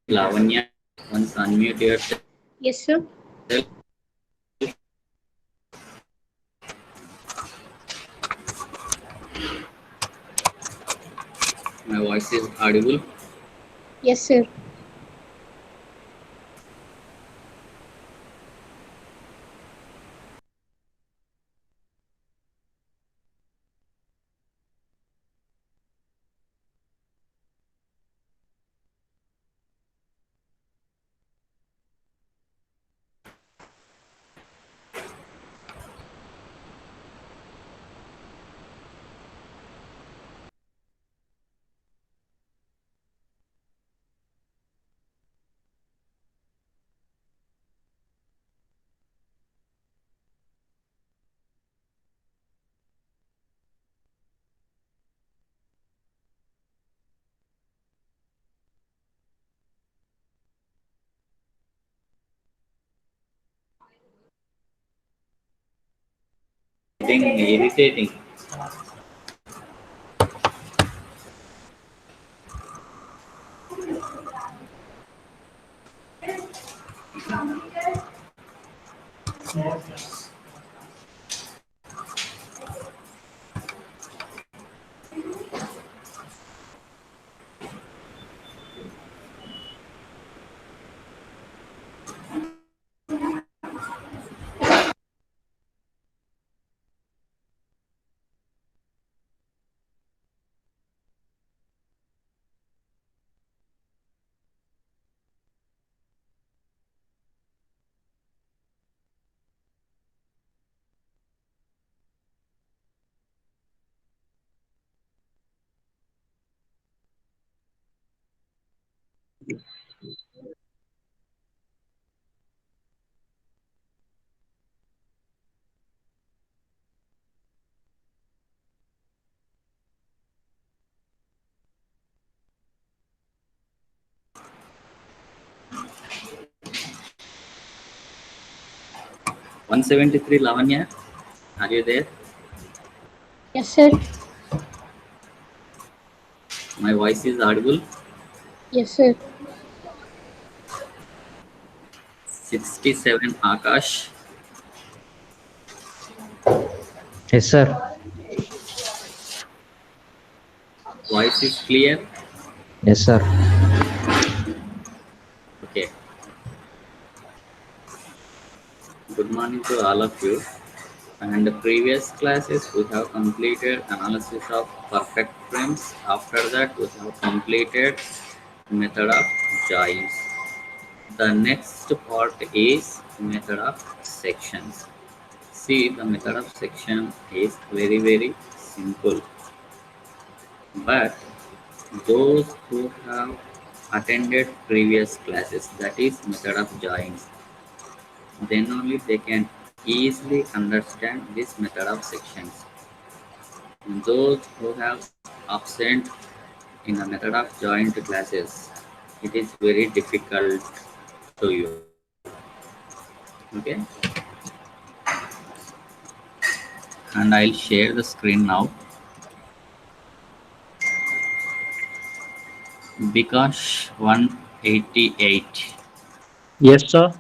Lavanya, once unmute yourself. Yes, sir. My voice is audible. Yes, sir. Getting irritating. One 173 Lavanya, are you there? Yes, sir. My voice is audible. Yes, sir. 67 Akash, Yes, sir. voice is clear. Yes, sir. Okay. Good morning to all of you. And the previous classes we have completed analysis of perfect frames. After that we have completed method of joins. The next part is method of sections. See, the method of section is very simple, but those who have attended previous classes, that is method of joins, then only they can easily understand this method of sections. Those who have absent in the method of joint classes, it is very difficult to you. Okay, and I'll share the screen now. Bikash 188. Yes, sir.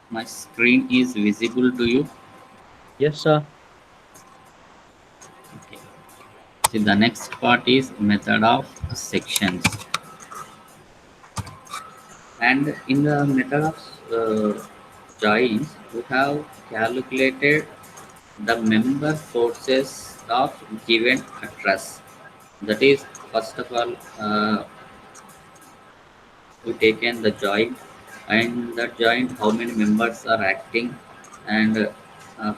My screen is visible to you. Yes, sir. Okay. See, the next part is method of sections. And in the method of joins, we have calculated the member forces of given truss. That is, first of all, we taken the joint, and that joint how many members are acting, and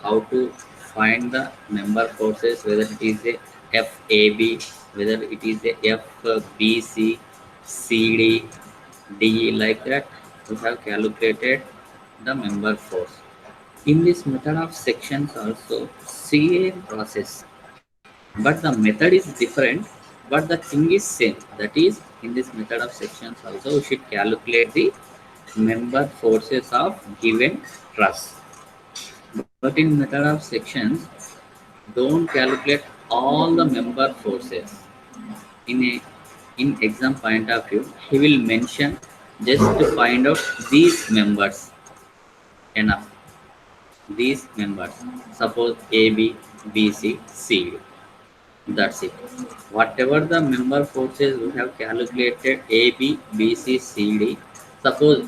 how to find the member forces, whether it is a FAB, whether it is a FBC, CD, DE, like that. We have calculated the member force. In this method of sections also same process, but the method is different, but the thing is same. That is, in this method of sections also we should calculate the member forces of given truss. But in method of sections, don't calculate all the member forces. In a in exam point of view, he will mention just to find out these members enough. These members. Suppose A, B, B, C, C. D. That's it. Whatever the member forces we have calculated A, B, B, C, C, D. Suppose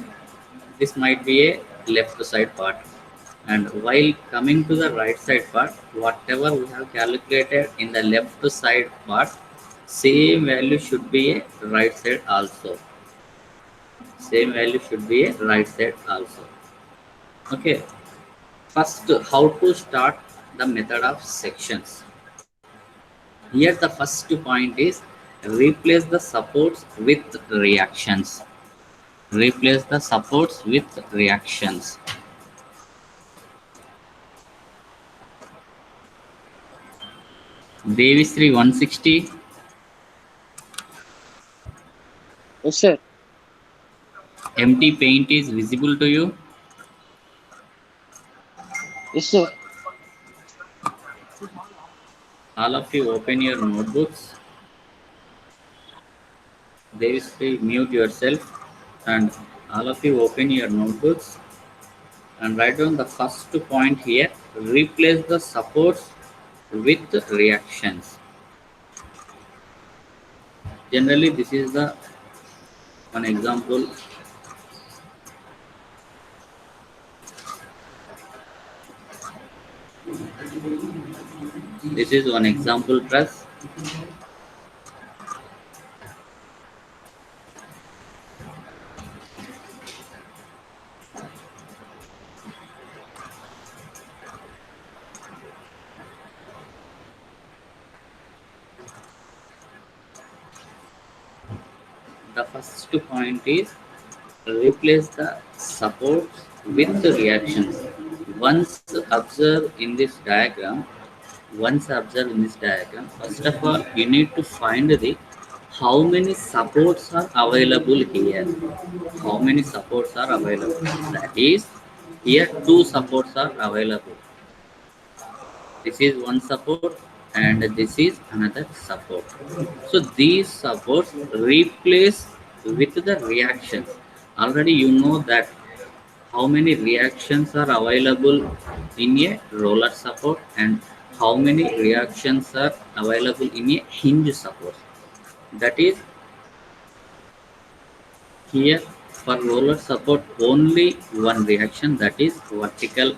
this might be a left side part, and while coming to the right side part, whatever we have calculated in the left side part, same value should be a right side also. Same value should be a right side also. Okay. First, how to start the method of sections. Here the first point is replace the supports with reactions. Replace the supports with reactions. Devisri 160. Yes, sir. Empty paint is visible to you. Yes, sir. All of you open your notebooks. Devisri, mute yourself, and all of you open your notebooks and write down the first point here. Replace the supports with reactions. Generally, this is the one example. This is one example truss. The first point is replace the supports with the reactions. Once observe in this diagram, first of all, you need to find the how many supports are available here. How many supports are available? That is, here two supports are available. This is one support and this is another support. So these supports replace with the reactions. Already you know that how many reactions are available in a roller support and how many reactions are available in a hinge support. That is, here for roller support only one reaction, that is vertical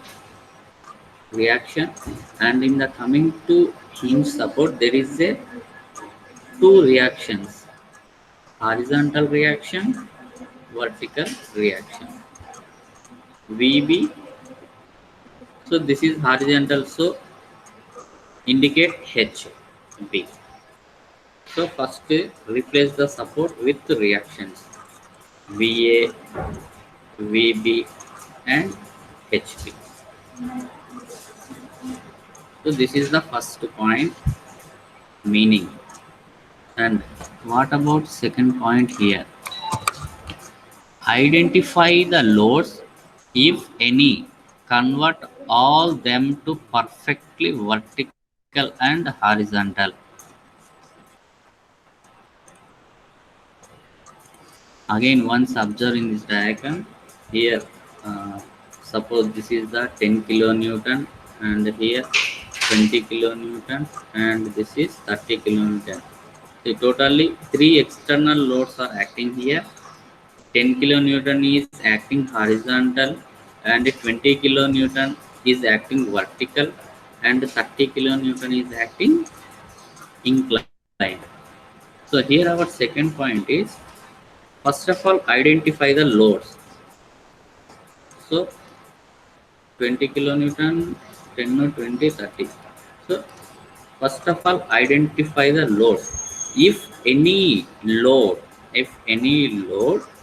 reaction, and in the coming to hinge support there is a two reactions, horizontal reaction, vertical reaction, VB. So this is horizontal, so indicate HB. So first replace the support with the reactions VA, VB and HB. So this is the first point, meaning. And what about second point here? Identify the loads, if any, convert all them to perfectly vertical and horizontal. Again, once observe in this diagram, here suppose this is the 10 kilonewton and here 20 kilonewton and this is 30 kilonewton. So totally three external loads are acting here. 10 kilonewton is acting horizontal and 20 kilonewton is acting vertical and 30 kilonewton is acting inclined. So here our second point is, first of all, identify the loads. So 20 kilonewton, 10 no 20, 30. So first of all, identify the load. If any load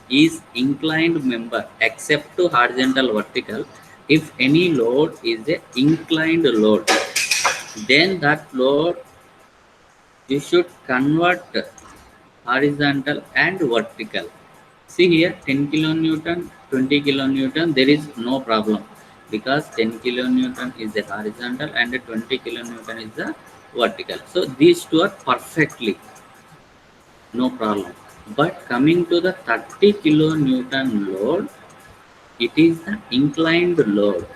is inclined member except to horizontal vertical, if any load is a inclined load, then that load you should convert horizontal and vertical. See here 10 kilonewton, 20 kilonewton, there is no problem because 10 kilonewton is the horizontal and 20 kilonewton is the vertical. So these two are perfectly no problem. But coming to the 30 kilonewton load, it is the inclined load.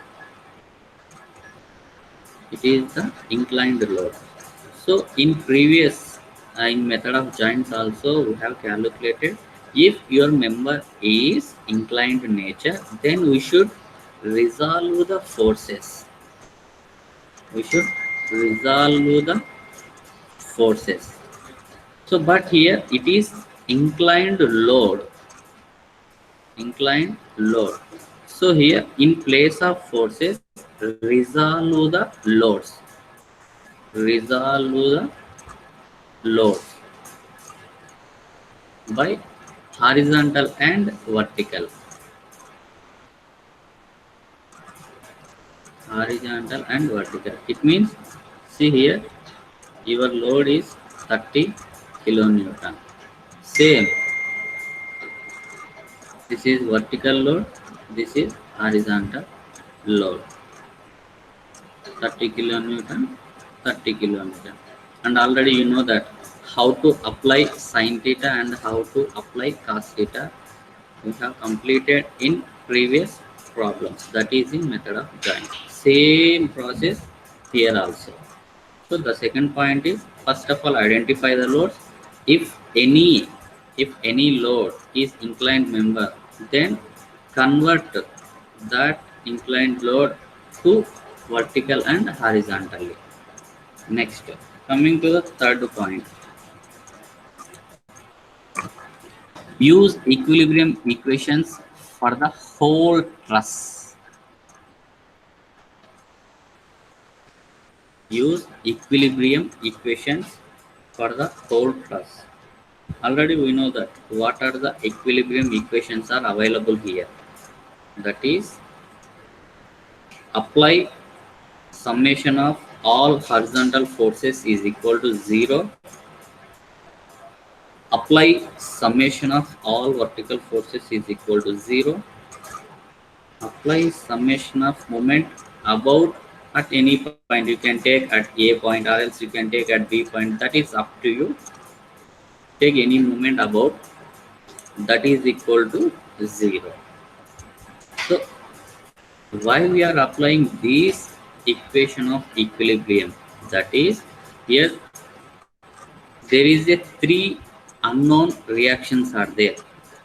It is the inclined load. So in previous in method of joints also we have calculated, if your member is inclined nature, then we should resolve the forces. We should resolve the forces. So but here it is inclined load. Inclined load. So here in place of forces, resolve the loads. Resolve the loads by horizontal and vertical. Horizontal and vertical. It means, see here, your load is 30 kilonewton. Same. This is vertical load. This is horizontal load. 30 kilonewton, 30 kilonewton. And already you know that how to apply sin theta and how to apply cos theta. We have completed in previous problems, that is in method of joint. Same process here also. So the second point is, first of all identify the loads. If any load is inclined member, then convert that inclined load to vertical and horizontally. Next, coming to the third point, use equilibrium equations for the whole truss. Use equilibrium equations for the whole truss. Already we know that what are the equilibrium equations are available here. That is, apply summation of all horizontal forces is equal to 0. Apply summation of all vertical forces is equal to 0. Apply summation of moment about at any point. You can take at A point or else you can take at B point. That is up to you. Take any moment about, that is equal to 0. So why we are applying this equation of equilibrium, that is, here there is a 3 unknown reactions are there.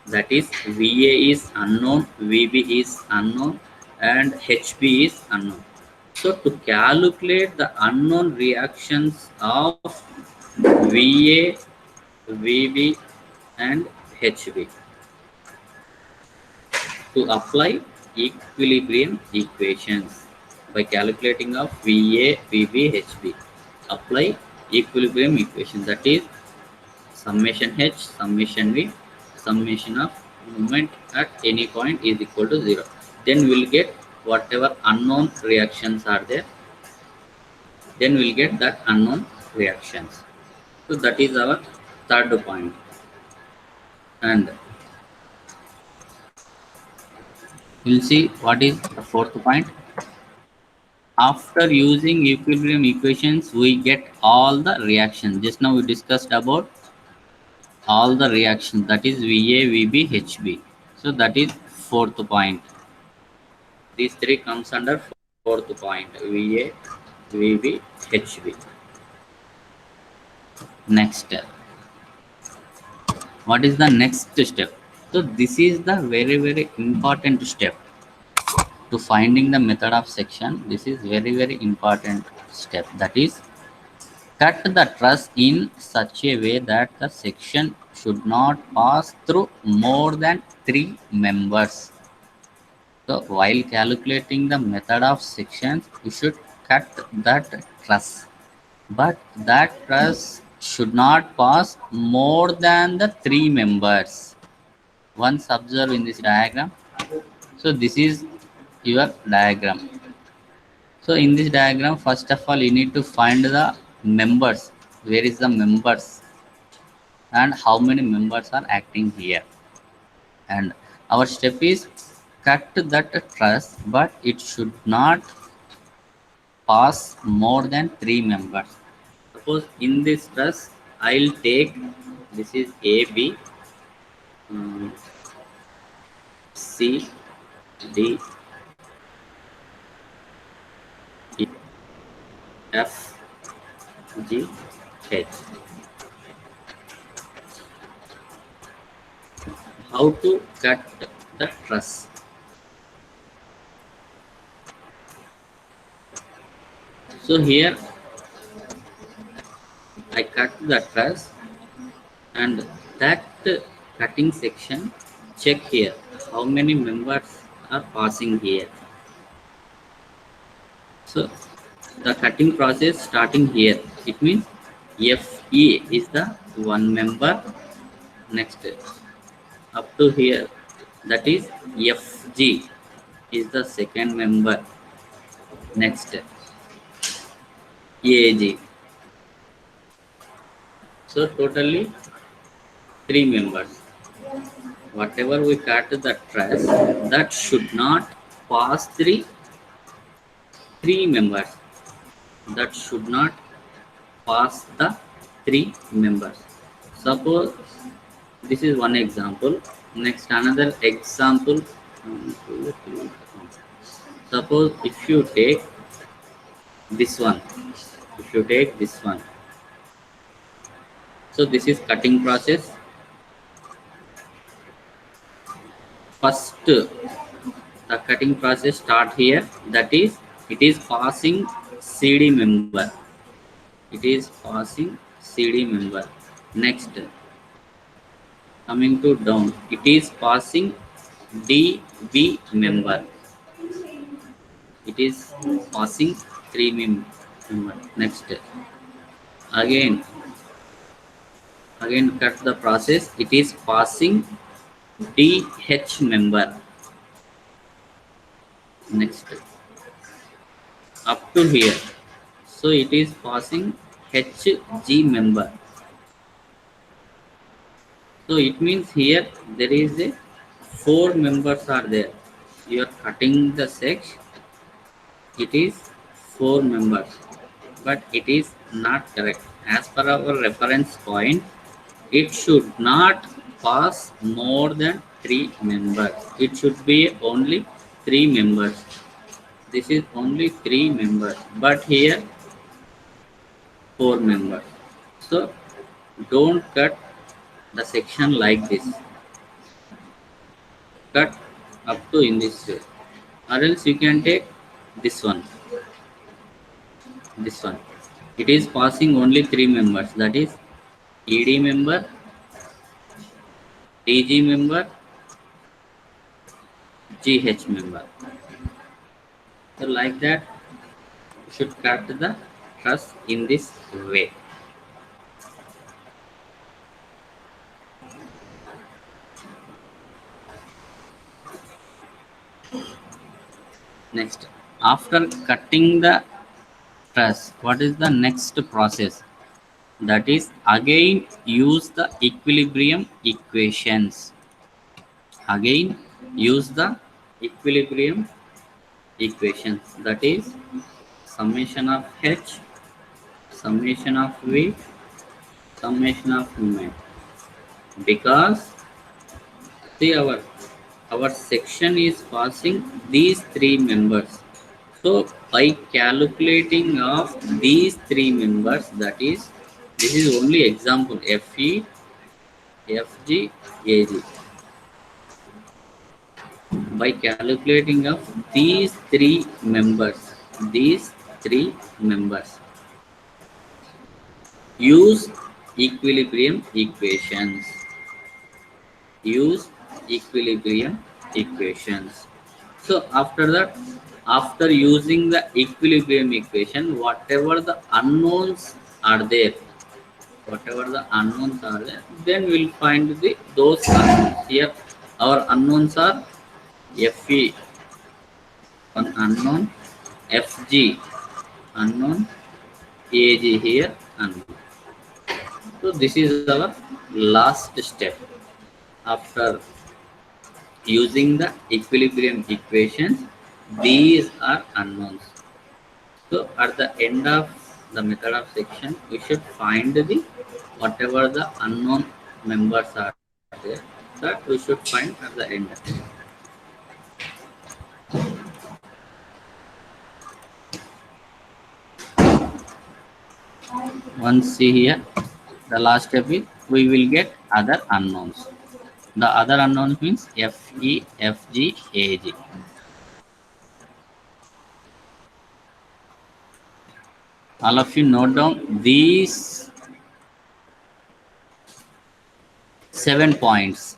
That is, VA is unknown, VB is unknown, and HB is unknown. So to calculate the unknown reactions of VA, VB, and HB, to apply equilibrium equations by calculating of VA, VB, HB, apply equilibrium equation, that is summation H, summation V, summation of moment at any point is equal to 0. Then we'll get whatever unknown reactions are there. Then we'll get that unknown reactions. So that is our third point. And we'll see what is the fourth point. After using equilibrium equations, we get all the reactions. Just now we discussed about all the reactions, that is VA, VB, HB. So that is fourth point. These three comes under fourth point, VA, VB, HB. Next, what is the next step? So this is the very important step to finding the method of section. This is very important step, that is, cut the truss in such a way that the section should not pass through more than 3 members. So while calculating the method of sections, you should cut that truss, but that truss should not pass more than the 3 members. Once observe in this diagram. So this is your diagram. So in this diagram, first of all, you need to find the members. Where is the members? and how many members are acting here. And our step is cut that truss, but it should not pass more than 3 members. Suppose in this truss, I'll take this is A, B, um, C, D, E, F, G, H. How to cut the truss? So here I cut the truss, and that cutting section, check here how many members are passing here. So the cutting process starting here, it means FE is the one member. Next up to here, that is FG is the second member. Next AG. So totally 3 members. Whatever we cut the truss, that should not pass three members. That should not pass the 3 members. Suppose this is one example. Next another example. Suppose if you take this one, so this is cutting process. First the cutting process start here, that is it is passing CD member. It is passing CD member. Next coming to down, it is passing DB member. It is passing 3 member. Next again cut the process, it is passing DH member. Next up to here, so it is passing HG member. So it means here there is a 4 members are there. You are cutting the section, it is 4 members, but it is not correct. As per our reference point, it should not pass more than 3 members. It should be only 3 members. This is only 3 members, but here 4 members. So don't cut the section like this. Cut up to in this way, or else you can take this one. It is passing only 3 members, that is ED member, DG member, GH member. So like that, you should cut the truss in this way. Next, after cutting the truss, what is the next process? That is again use the equilibrium equations. Again use the equilibrium equations, that is summation of H, summation of V, summation of M. Because see our section is passing these 3 members. So by calculating of these 3 members, that is, this is only example, FE, FG, AG. By calculating of these 3 members, use equilibrium equations. So after that, after using the equilibrium equation, whatever the unknowns are there, then we'll find those unknowns. Here our unknowns are FE, one unknown, FG, unknown, AG here, unknown. So this is our last step after using the equilibrium equations. These are unknowns. So at the end of the method of section, we should find the whatever the unknown members are there, that we should find at the end. Once see here, the last step is we will get other unknowns. The other unknowns means F, E, F, G, A, G. All of you note down these 7 points.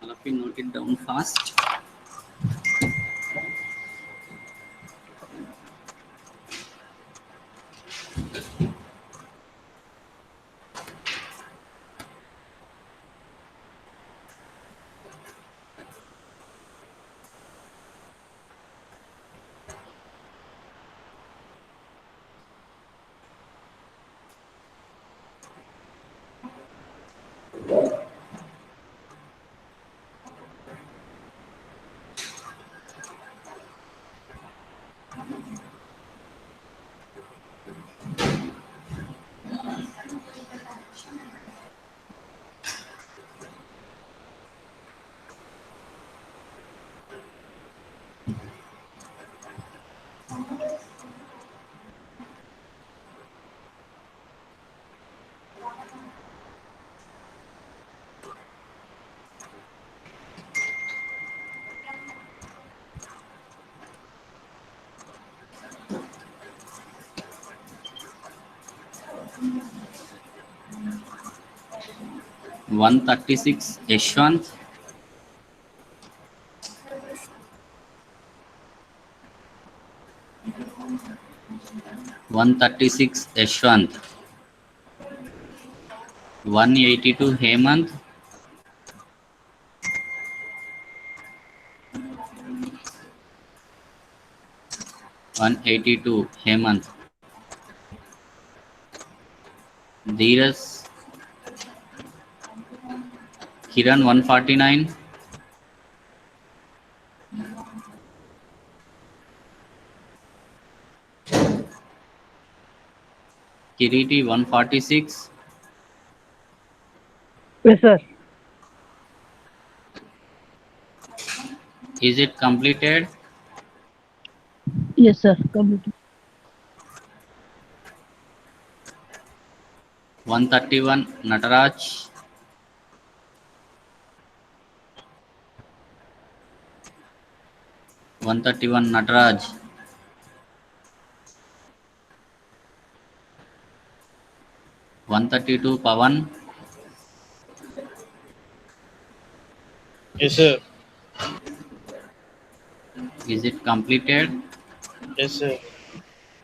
All of you note it down fast. One 36 Yashwant. One 36 Yashwant. 182 Hemant. 182 Hemant. Dheeraj Kiran 149. Kiriti 146. Yes, sir. Is it completed? Yes, sir. Complete. 131 Nataraj. 131 Nataraj. 132 Pavan. Yes, sir. Is it completed? Yes, sir.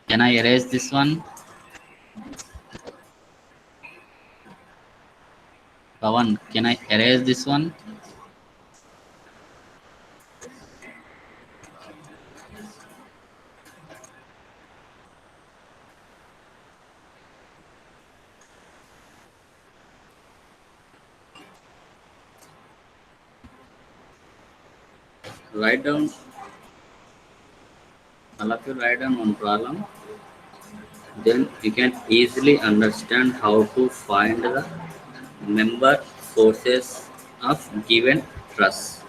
Can I erase this one? Pavan, can I erase this one? Write down, all of you write down one problem. Then you can easily understand how to find the member forces of given truss.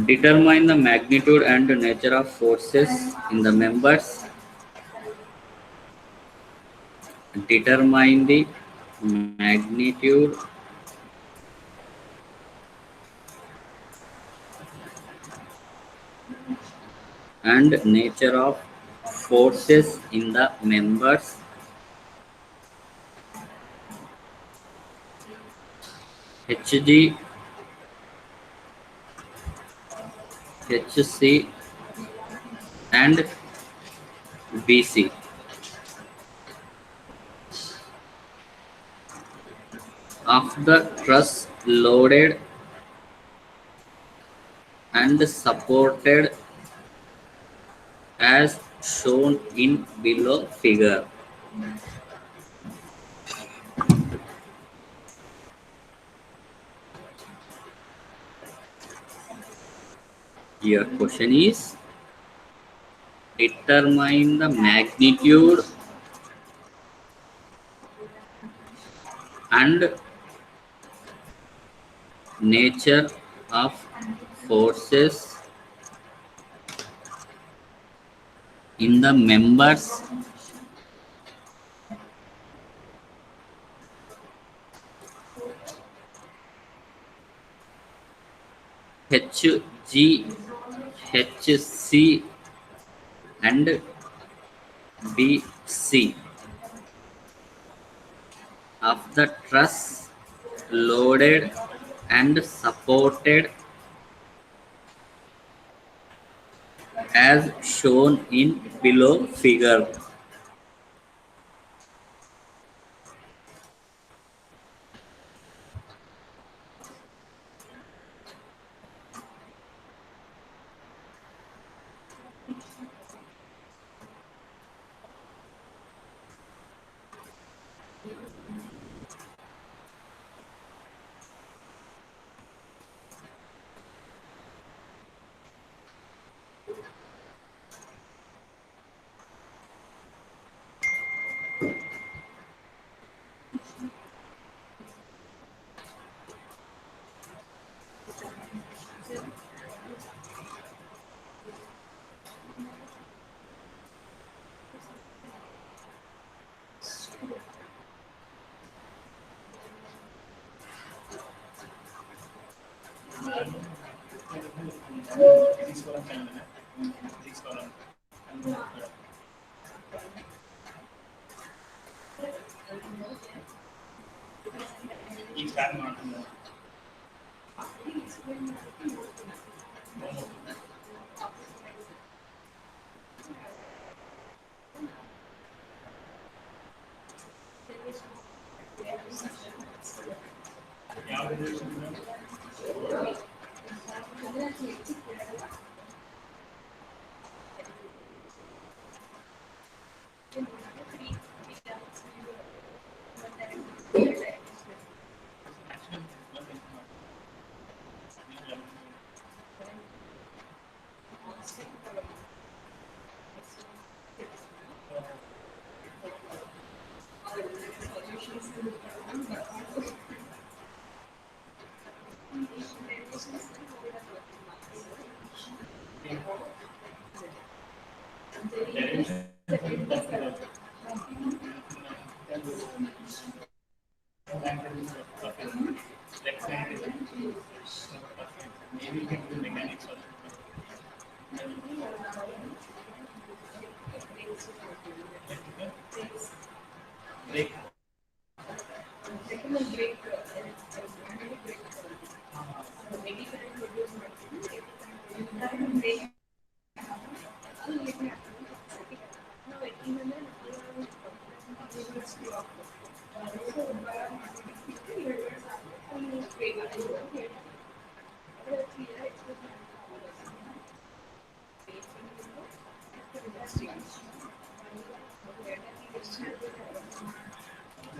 Determine the magnitude and nature of forces in the members. Determine the magnitude and nature of forces in the members Hg, Hc and Bc of the truss loaded and supported as shown in below figure. Your question is determine the magnitude and nature of forces in the members Hg, Hc and Bc of the truss loaded and supported as shown in below figure.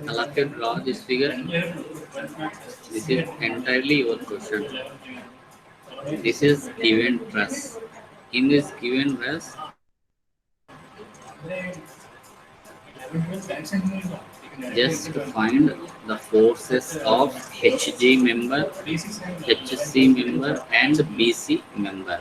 I'll have to draw this figure. This is entirely your question. This is given truss. In this given truss, just find the forces of Hg member, Hc member, and Bc member.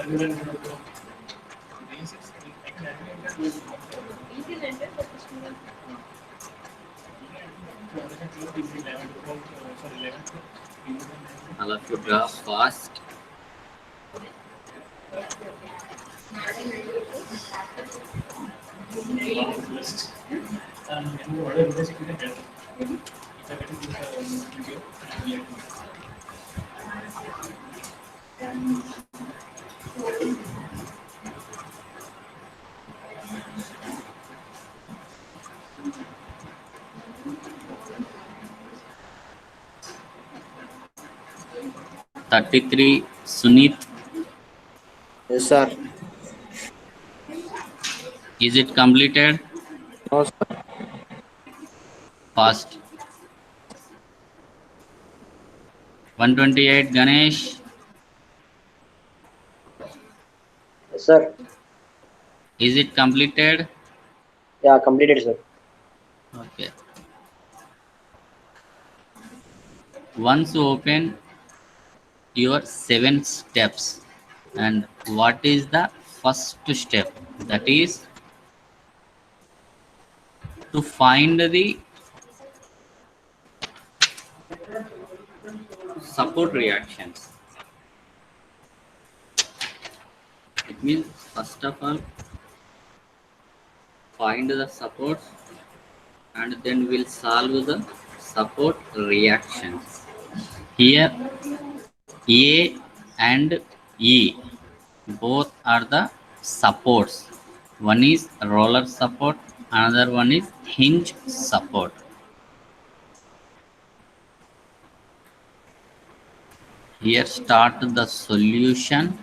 All of you draw fast. Thirty-three, Sunit. Yes, sir. Is it completed? No, sir. Fast. 128, Ganesh. Yes, sir. Is it completed? Yeah, completed, sir. Okay. Once you open your 7 steps, and what is the first step? That is to find the support reactions. It means first of all find the supports and then we'll solve the support reactions. Here A and E both are the supports. One is roller support, another one is hinge support. Here start the solution.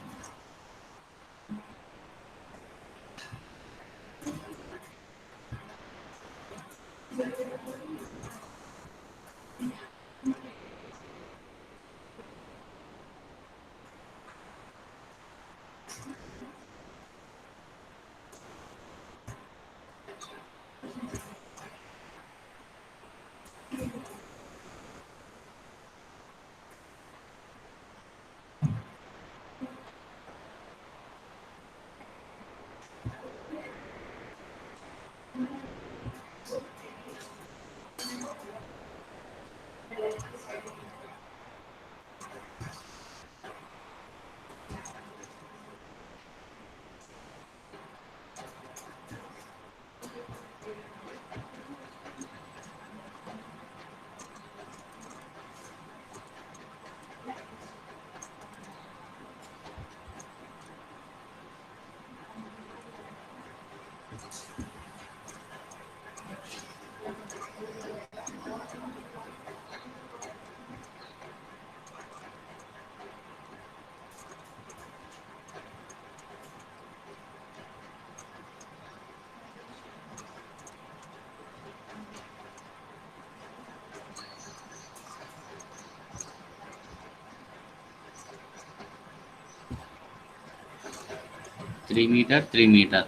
Three meter, 3 meter.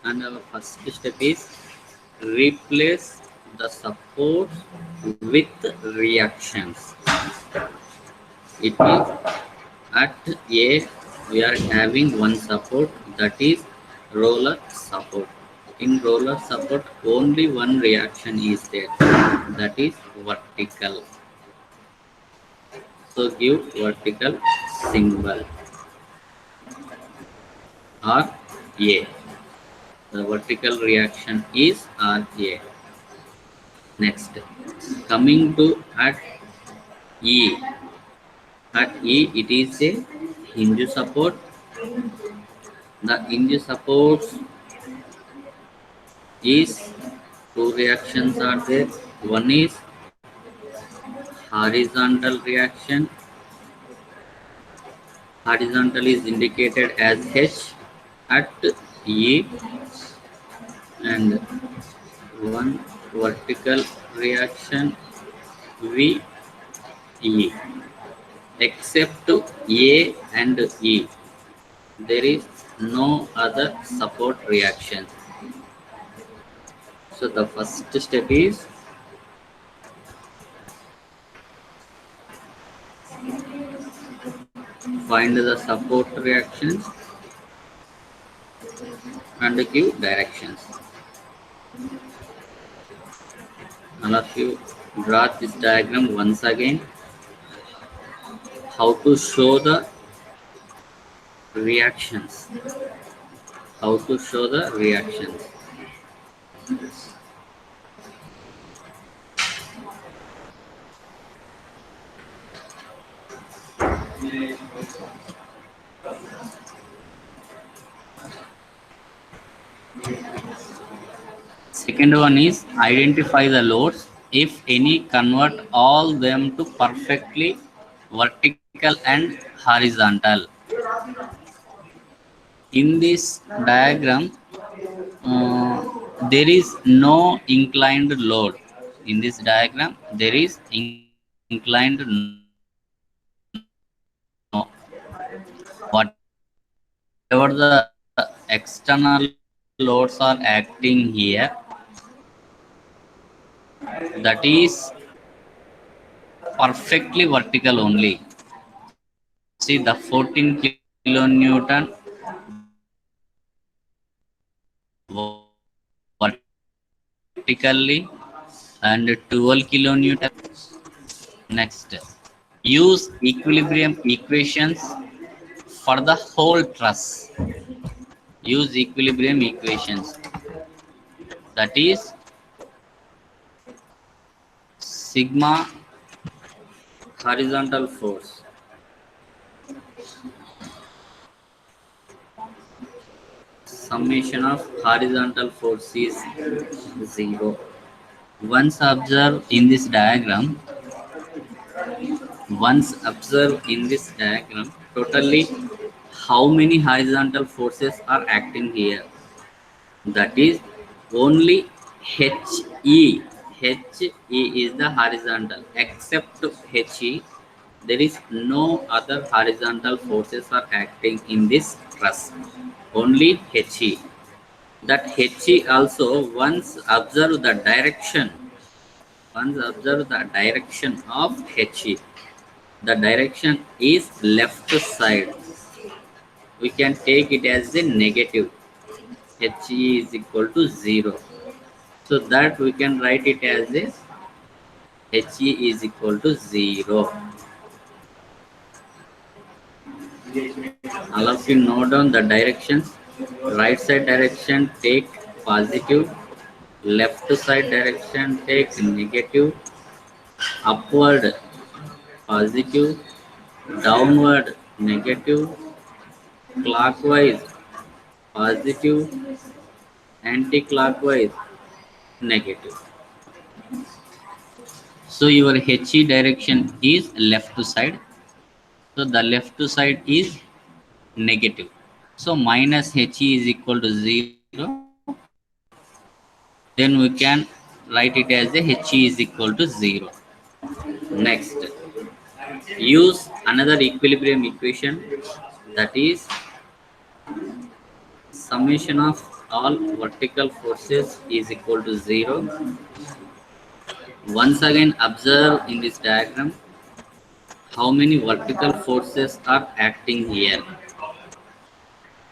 And our first step is replace the support with reactions. It means at A we are having one support, that is roller support. In roller support only one reaction is there, that is vertical. So give vertical symbol RA. The vertical reaction is RA. Next, coming to at E. At E, it is a hinge support. The hinge supports is two reactions are there. One is horizontal reaction. Horizontal is indicated as H at E, and one vertical reaction V E. Except A and E, there is no other support reaction. So the first step is find the support reactions and give directions. All of you draw this diagram once again. How to show the reactions. How to show the reactions. Second one is identify the loads. If any, convert all them to perfectly vertical and horizontal. In this diagram, there is no inclined load. In this diagram, there is inclined no. Whatever the external loads are acting here, that is perfectly vertical only. See the 14 kilonewton vertically and 12 kilonewton. Next, use equilibrium equations for the whole truss. Use equilibrium equations. That is sigma horizontal force. Summation of horizontal force is 0. Once observe in this diagram, totally how many horizontal forces are acting here? That is only HE. HE is the horizontal. Except HE, there is no other horizontal forces are acting in this truss. Only HE. That HE also once observe the direction. Once observe the direction of HE. The direction is left side. We can take it as a negative. HE is equal to 0. So that we can write it as a HE is equal to 0. All of you note down the directions. Right side direction take positive. Left side direction take negative. Upward positive. Downward negative. Clockwise positive. Anti-clockwise negative. So your HE direction is left to side. So the left to side is negative. So minus HE is equal to 0. Then we can write it as a HE is equal to 0. Next, use another equilibrium equation, that is summation of all vertical forces is equal to 0. Once again observe in this diagram how many vertical forces are acting here.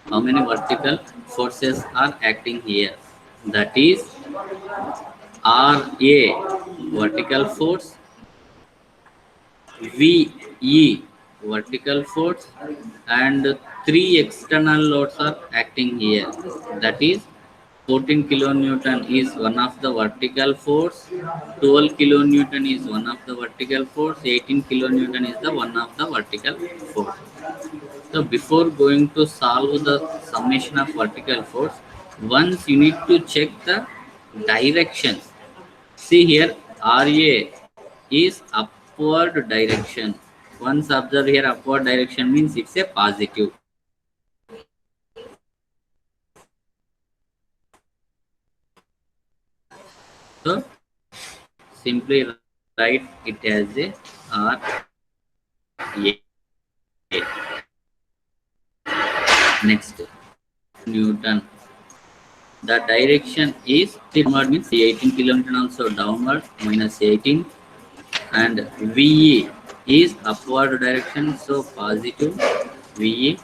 How many vertical forces are acting here? That is RA vertical force, VE vertical force, and 3 external loads are acting here. That is 14 kilonewton is one of the vertical force, 12 kilonewton is one of the vertical force, 18 kilonewton is the one of the vertical force. So before going to solve the summation of vertical force, once you need to check the directions. See here, RA is upward direction. Once observe here, upward direction means it's a positive. So simply write it as a RA. Next, Newton. the direction is downward means 18 kilometer also downward minus 18, and VE is upward direction, so positive VE,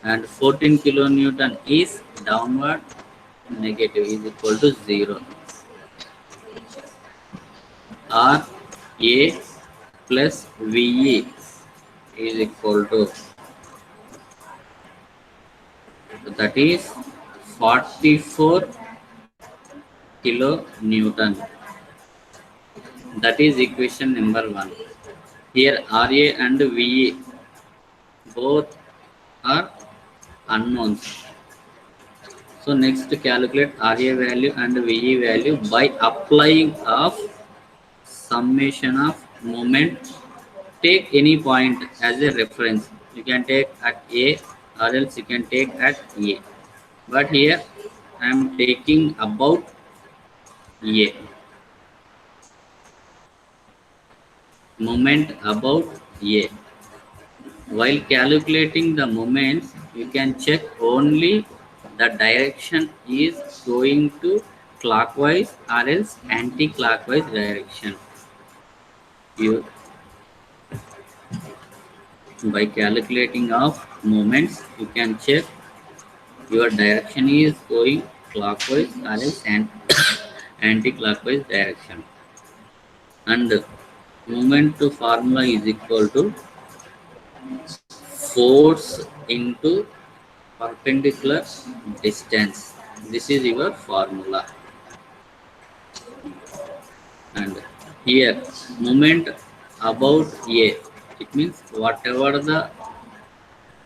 and 14 kilonewton is downward negative is equal to 0. RA plus VE is equal to, that is 44 kilonewton. That is equation number 1. Here RA and VE both are unknowns. So next calculate RA value and VE value by applying of summation of moment. Take any point as a reference. You can take at A or else you can take at A. But here I am taking about A. Moment about A. While calculating the moments, you can check only the direction is going to clockwise or else anti-clockwise direction. You, by calculating of moments, you can check your direction is going clockwise or else anti-clockwise direction. And moment to formula is equal to force into perpendicular distance. This is your formula. And here moment about A, it means whatever the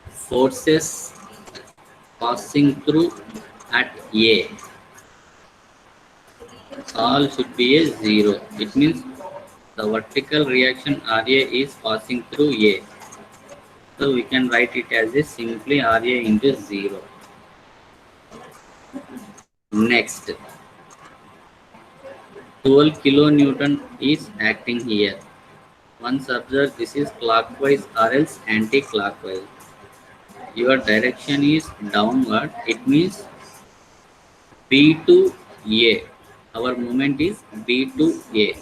forces passing through at A, all should be a 0. It means the vertical reaction RA is passing through A. So we can write it as a simply RA into 0. Next, 12 kilonewton is acting here. Once observe, this is clockwise or else anti-clockwise. Your direction is downward. It means B to A. Our movement is B to A.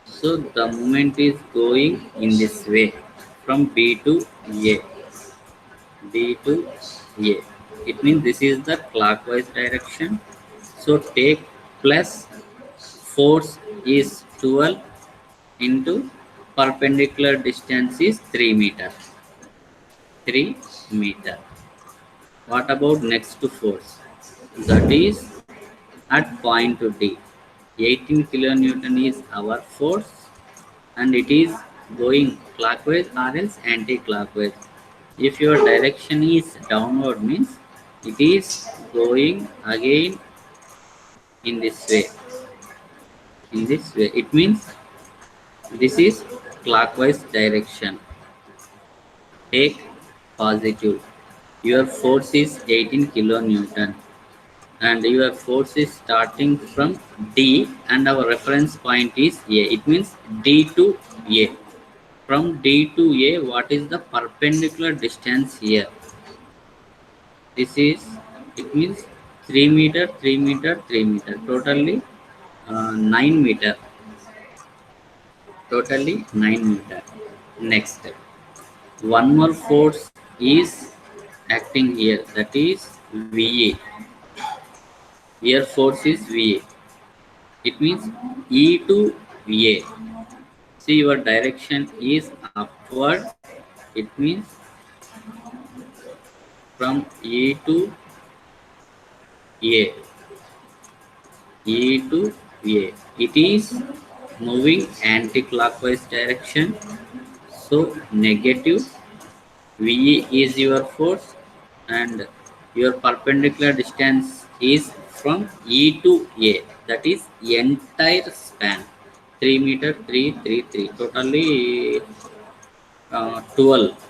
So the movement is going in this way from B to A. B to A. It means this is the clockwise direction. So take plus force is 12 into perpendicular distance is 3 meter. 3 meter. What about next force? That is at point D. 18 kilonewton is our force and it is going clockwise or else anti-clockwise. If your direction is downward means it is going again in this way. In this way. It means this is clockwise direction. Take positive. Your force is 18 kilonewton and your force is starting from D and our reference point is A. It means D to A. From D to A, what is the perpendicular distance here? This is, it means 3 meter, 3 meter, 3 meter. Totally 9 meter. Totally 9 meter. Next step. One more force is acting here. That is VA. Here force is VA. It means E to A. See, your direction is upward. It means from E to A. E to A. It is moving anti-clockwise direction. So negative VE is your force and your perpendicular distance is from E to A. That is entire span. 3 meter, 3, 3, 3. Totally 12.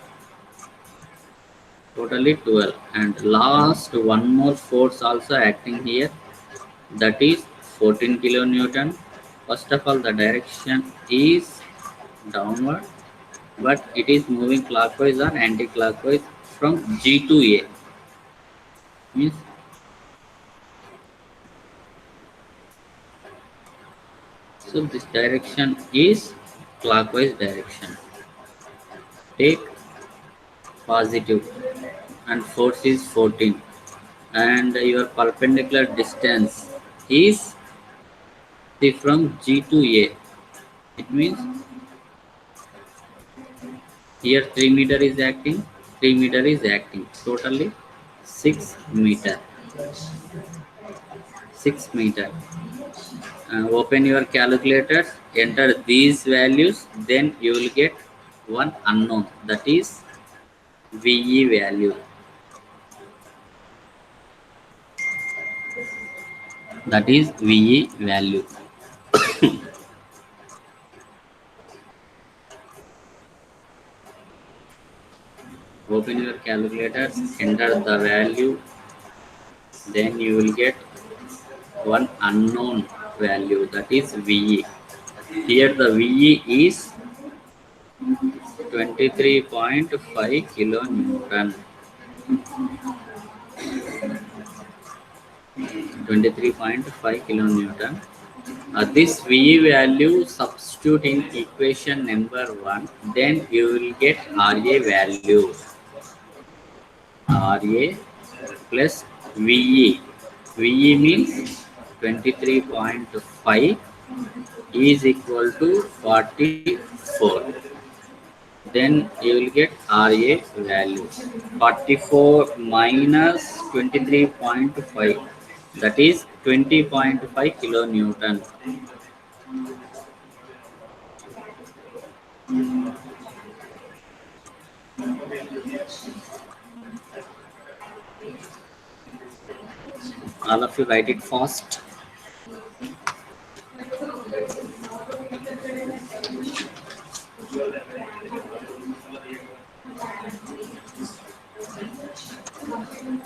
Totally 12. And last one more force also acting here. That is 14 kilonewton. First of all, the direction is downward, but it is moving clockwise or anti-clockwise from G to A. Means So this direction is clockwise direction. Take positive and force is 14 and your perpendicular distance is see from G to A. It means here 3 meter is acting, 3 meter is acting. Totally 6 meter. 6 meter. Open your calculators, enter these values, then you will get one unknown, that is VE value. That is VE value. Open your calculators, enter the value, then you will get one unknown value, that is VE. Here the VE is 23.5 kilonewton. 23.5 kilonewton. This VE value substitute in equation number 1, then you will get RA value. RA plus VE. VE means 23.5 is equal to 44. Then you will get RA value. 44 minus 23.5, that is 20.5 kilonewton. All of you write it fast.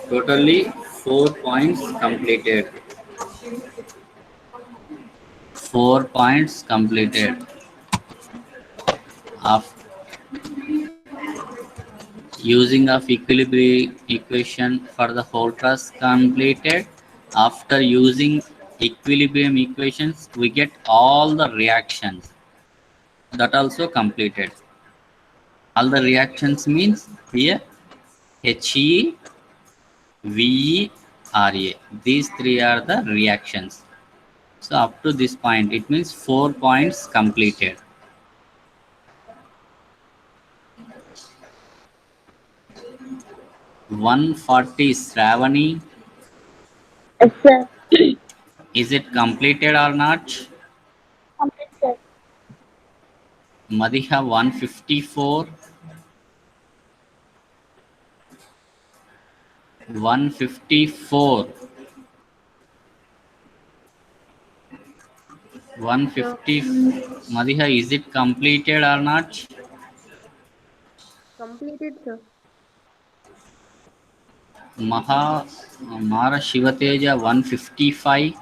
Totally 4 points completed. 4 points completed. After using of equilibrium equation for the whole task completed. After using equilibrium equations, we get all the reactions. That also completed. All the reactions means here HE, VE, RA. These three are the reactions. So up to this point, it means 4 points completed. 140 Shravani. Yes, sir. Is it completed or not? Complete, sir. Madiha 154. 154. 150. Madiha, is it completed or not? Completed, sir. Mara Shivateja 155.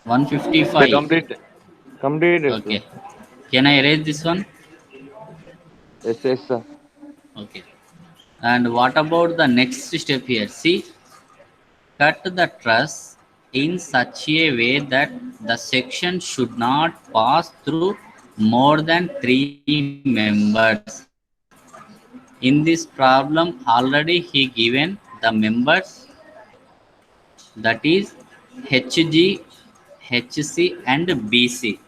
155. Completed, sir. Okay. Can I erase this one? Yes, sir. Okay. And what about the next step here? See, cut the truss in such a way that the section should not pass through more than 3 members. In this problem, already he given the members, that is HG, HC and BC.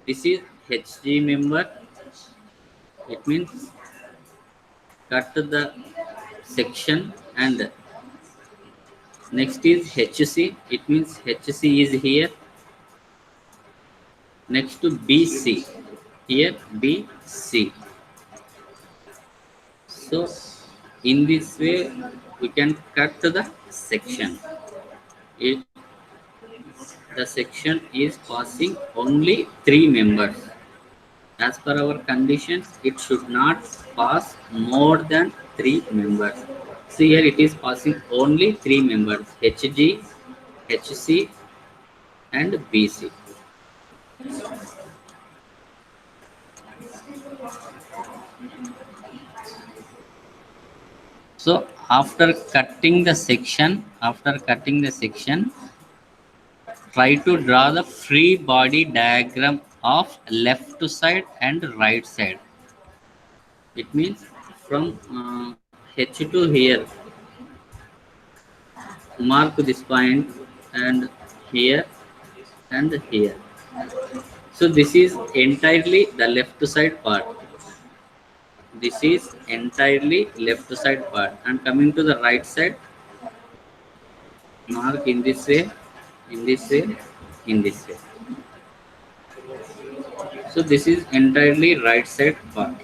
This is HG member. It means cut the section, and next is HC. It means HC is here. Next to BC. Here BC. So in this way we can cut the section. It, the section is passing only 3 members. As per our conditions, it should not pass more than 3 members. So here it is passing only 3 members, HG, HC and BC. So after cutting the section, try to draw the free body diagram of left side and right side. It means from H to here, mark this point, and here and here. So this is entirely the left side part. This is entirely left side part. And coming to the right side, mark in this way, in this way, in this way. So this is entirely right side part.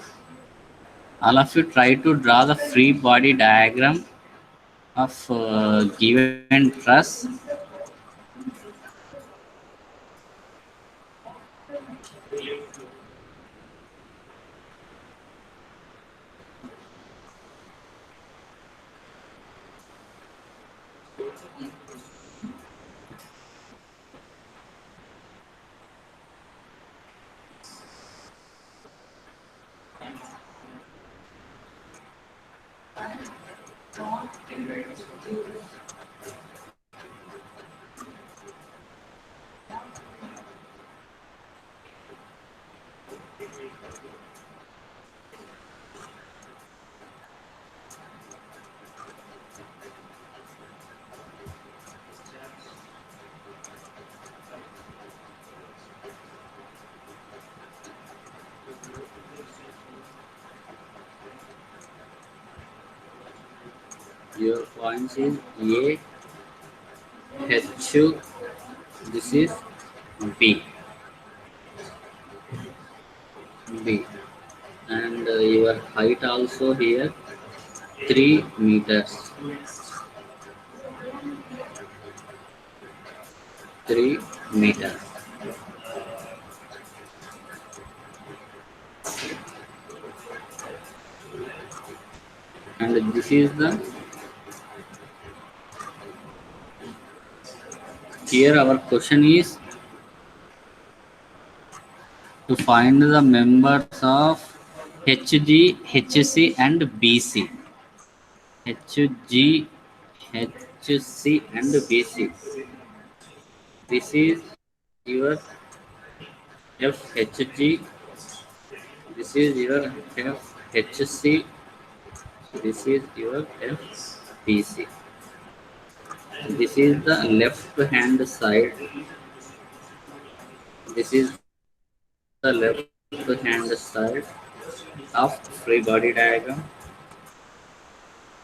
All of you try to draw the free body diagram of given truss. Your points is A, H, this is B, B, and your height also here 3 meters, 3 meters. And this is the, here our question is to find the members of HG, HC and BC. HG, HC and BC. This is your FHG. This is your FHC. This is your FBC. This is the left hand side. This is the left hand side of free body diagram.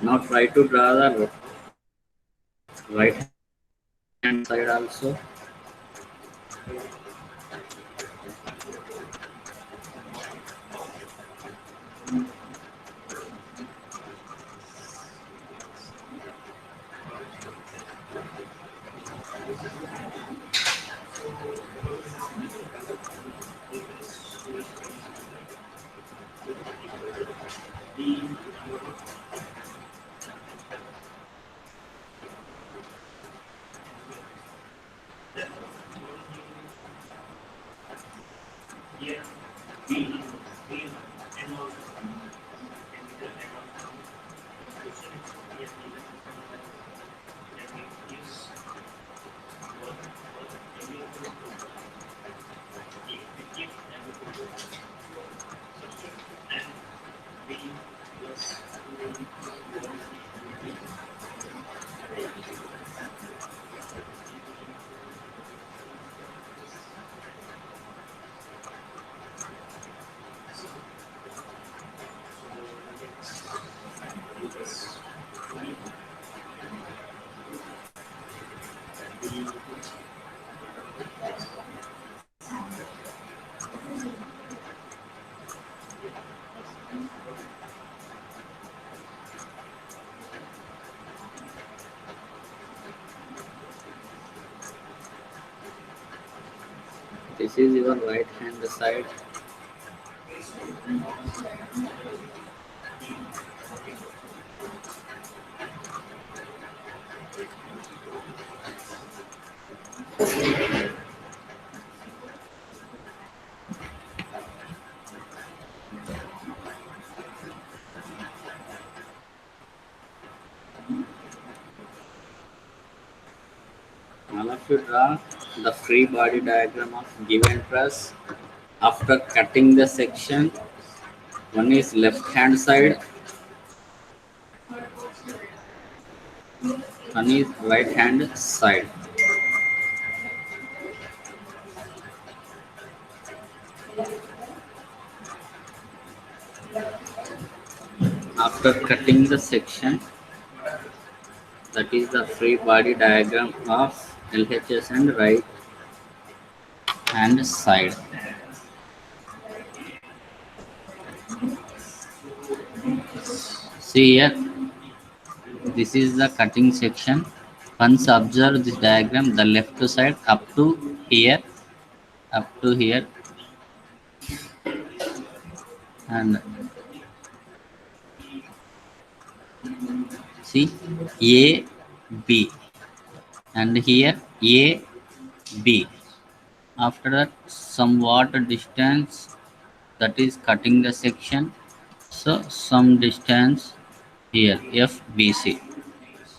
Now try to draw the right hand side also. This is your right hand side. if you draw the free body diagram of given truss, after cutting the section, one is left hand side, one is right hand side. After cutting the section, that is the free body diagram of LHS and right hand side. See here, this is the cutting section. Once observe this diagram, the left side up to here, and see A, B, and here A, B. After that, somewhat distance, that is cutting the section. So some distance here, FBC.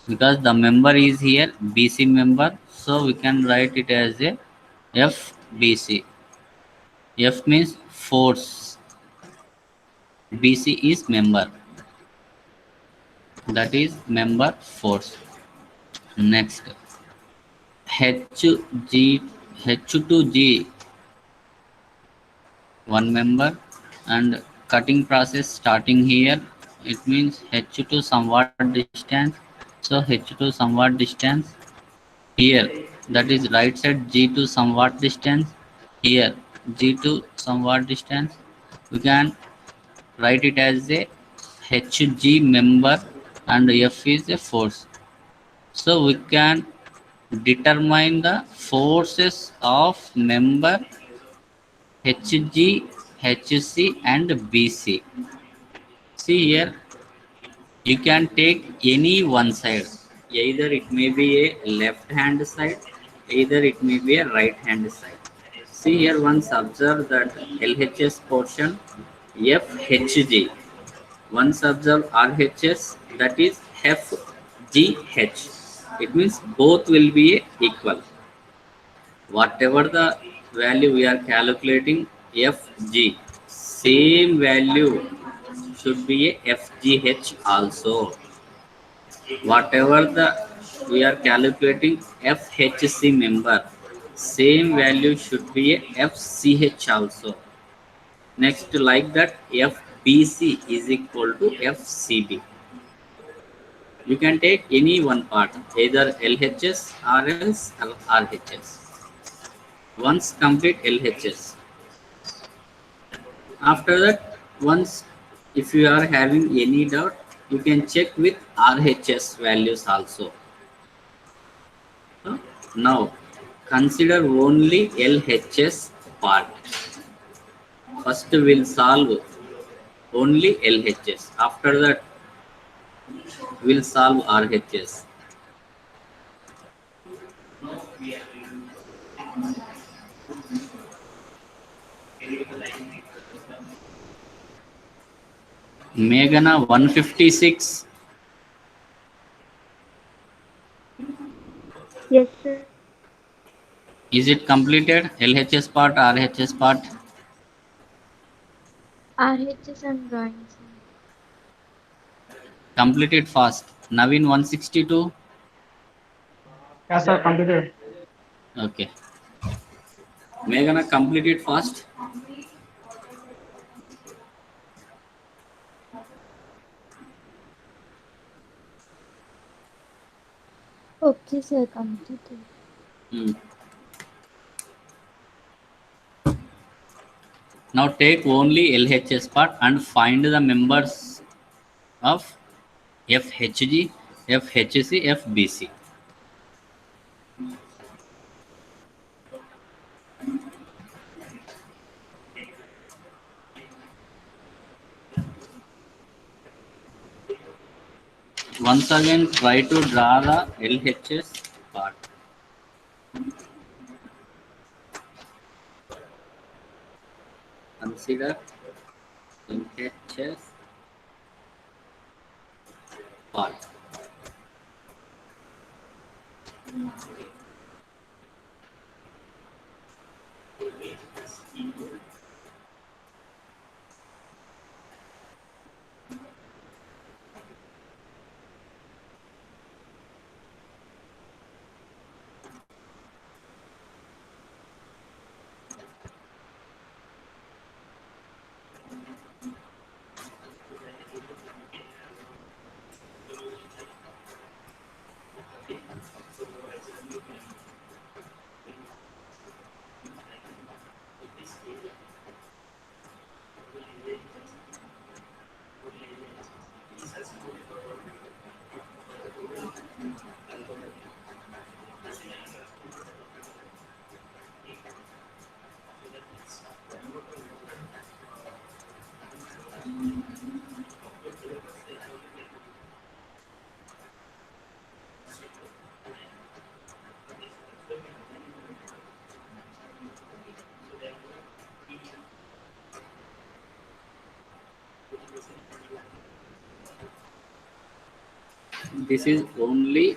Because the member is here, BC member, so we can write it as a FBC. F means force, BC is member, that is member force. Next, HG, H to G, one member, and cutting process starting here. It means H to somewhat distance. So H to somewhat distance here, that is right side, G to somewhat distance here, G to somewhat distance. We can write it as a HG member and F is a force. So we can determine the forces of member HG, HC and BC. See here, you can take any one side. Either it may be a left hand side, either it may be a right hand side. See here, once observe that LHS portion FHG. Once observe RHS, that is FGH. It means both will be equal. Whatever the value we are calculating, FG, same value should be a FGH also. Whatever the we are calculating FHC member, same value should be a FCH also. Next, like that, FBC is equal to FCB. You can take any one part, either LHS or else RHS. Once complete LHS. After that, once if you are having any doubt, you can check with RHS values also. Now, consider only LHS part. First, we'll solve only LHS. After that, we'll solve RHS. Meghana 156. Yes, sir. Is it completed? LHS part, RHS part? RHS and drawings. Completed fast. Naveen 162. Yes, sir, completed. Okay. Meghana completed fast. Okay, sir, completed. Now take only LHS part and find the members of FHG, FHC, FBC. Once again, try to draw the LHS part. Consider LHS part. This is only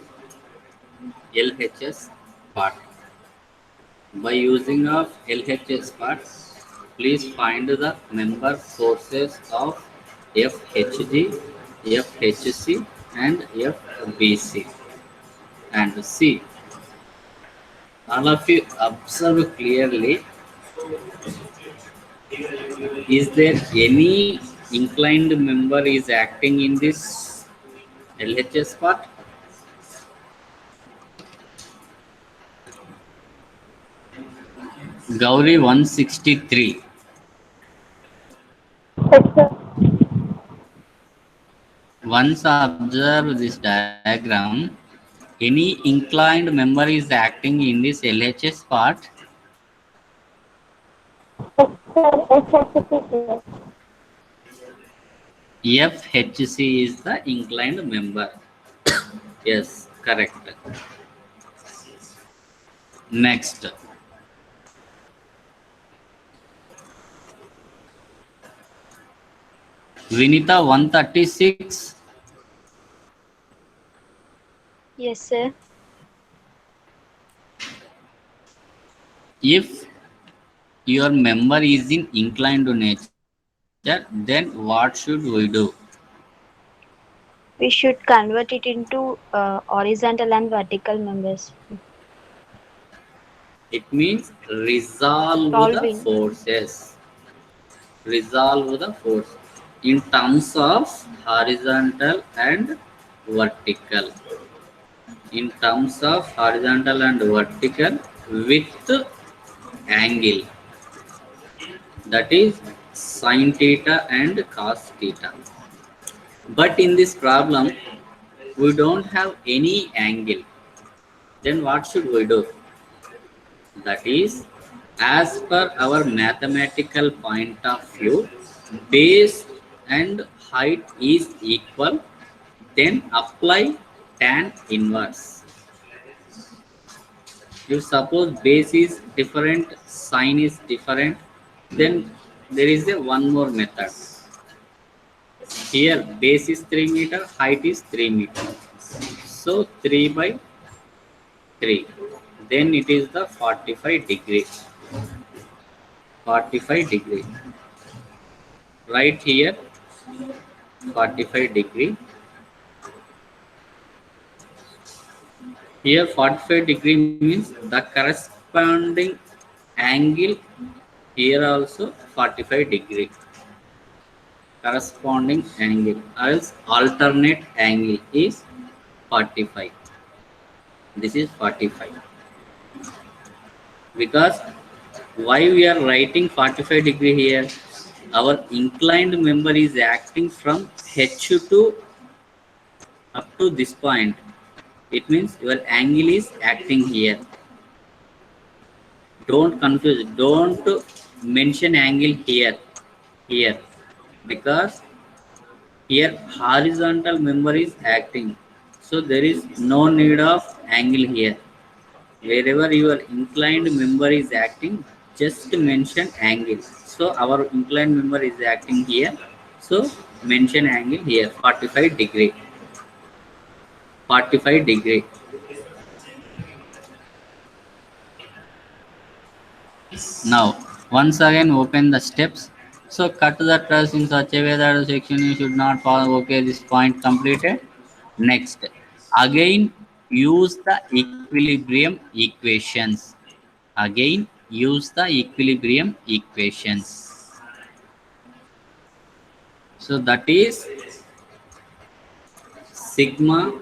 LHS part. By using of LHS part, please find the member sources of FHG, FHC and FBC. And see, all of you observe clearly, is there any inclined member is acting in this LHS part? Gauri 163. Once observe this diagram, any inclined member is acting in this LHS part. FHC is the inclined member. Yes, correct. Next. Vinita 136. Yes, sir. If your member is in inclined nature, then what should we do? We should convert it into horizontal and vertical members. It means resolve the Solving. forces. Resolve the force in terms of horizontal and vertical. In terms of horizontal and vertical with angle. That is sin theta and cos theta. But in this problem, we don't have any angle. Then what should we do? That is, as per our mathematical point of view, base and height is equal, then apply tan inverse. If suppose base is different, sine is different, then there is a one more method. Here base is 3 meter, height is 3 meter. So 3 by 3. Then it is the 45 degree. 45 degree. Right here 45 degree. Here 45 degree means the corresponding angle here also 45 degree. Corresponding angle as alternate angle is 45. This is 45. Because why we are writing 45 degree here? Our inclined member is acting from H to up to this point. It means your angle is acting here. Don't confuse. Don't mention angle here. Here. Because here horizontal member is acting. So there is no need of angle here. Wherever your inclined member is acting, just mention angle. So our inclined member is acting here. So mention angle here, 45 degree. 45 degree. Now, once again open the steps. So cut the truss in such a way that the section you should not follow. Okay, this point completed. Next, again use the equilibrium equations. Again use the equilibrium equations. So that is sigma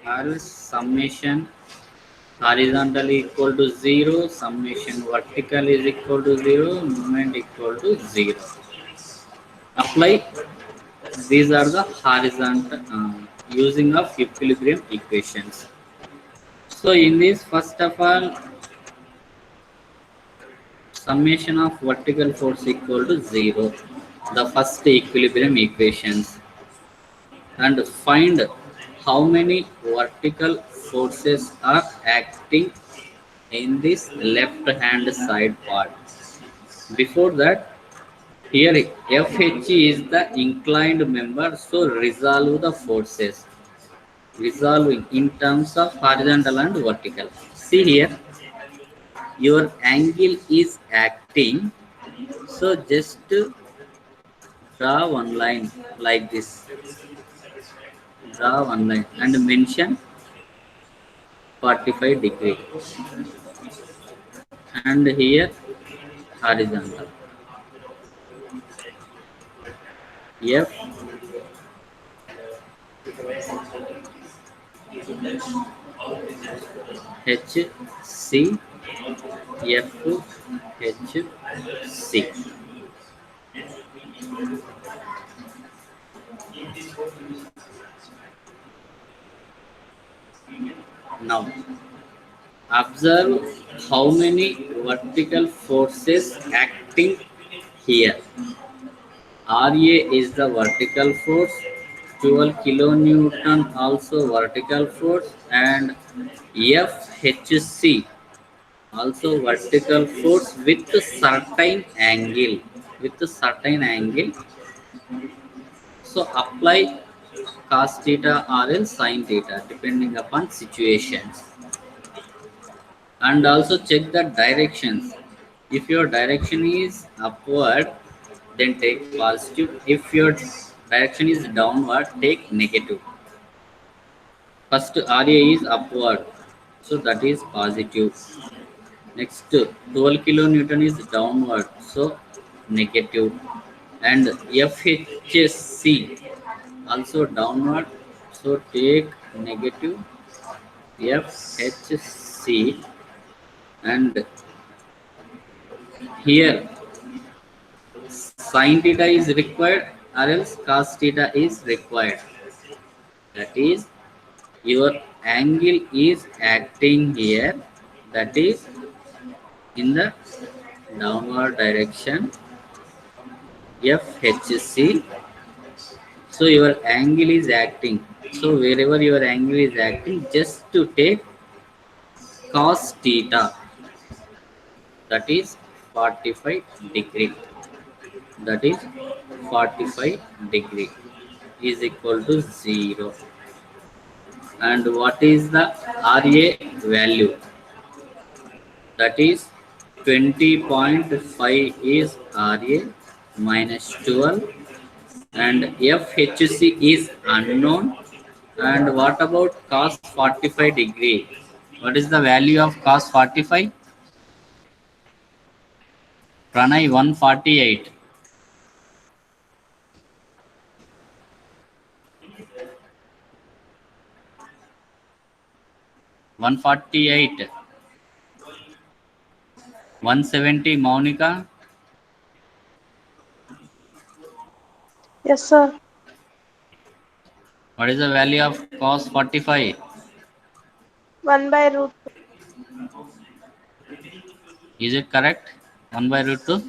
or summation horizontal equal to 0, summation vertical is equal to 0, moment equal to 0. Apply These are the horizontal using of equilibrium equations. So in this, first of all, summation of vertical force equal to 0, the first equilibrium equations, and find how many vertical forces are acting in this left hand side part. Before that, here FH is the inclined member, so resolve the forces. Resolving in terms of horizontal and vertical. See here, your angle is acting, so just draw one line like this. Draw one line and mention 45 degree. And here horizontal. F H C F H C. Now observe how many vertical forces acting here. RA is the vertical force, 12 kilonewton also vertical force, and FHC also vertical force with a certain angle. With a certain angle. So apply cos theta or else sin theta depending upon situations. And also check the directions. If your direction is upward, then take positive. If your direction is downward, take negative. First RA is upward, so that is positive. Next 12 kilonewton is downward, so negative. And FHC also downward, so take negative FHC. And here sin theta is required or else cos theta is required. That is, your angle is acting here, that is in the downward direction, FHC. So your angle is acting. So wherever your angle is acting, just to take cos theta, that is 45 degree. That is 45 degree is equal to 0. And what is the RA value? That is 20.5 is RA minus 12, and FHC is unknown. And what about cos 45 degree? What is the value of cos 45? Pranay, 148. 148. 170, Monica. Yes, sir. What is the value of cos 45? 1 by root. Is it correct? 1 by root 2.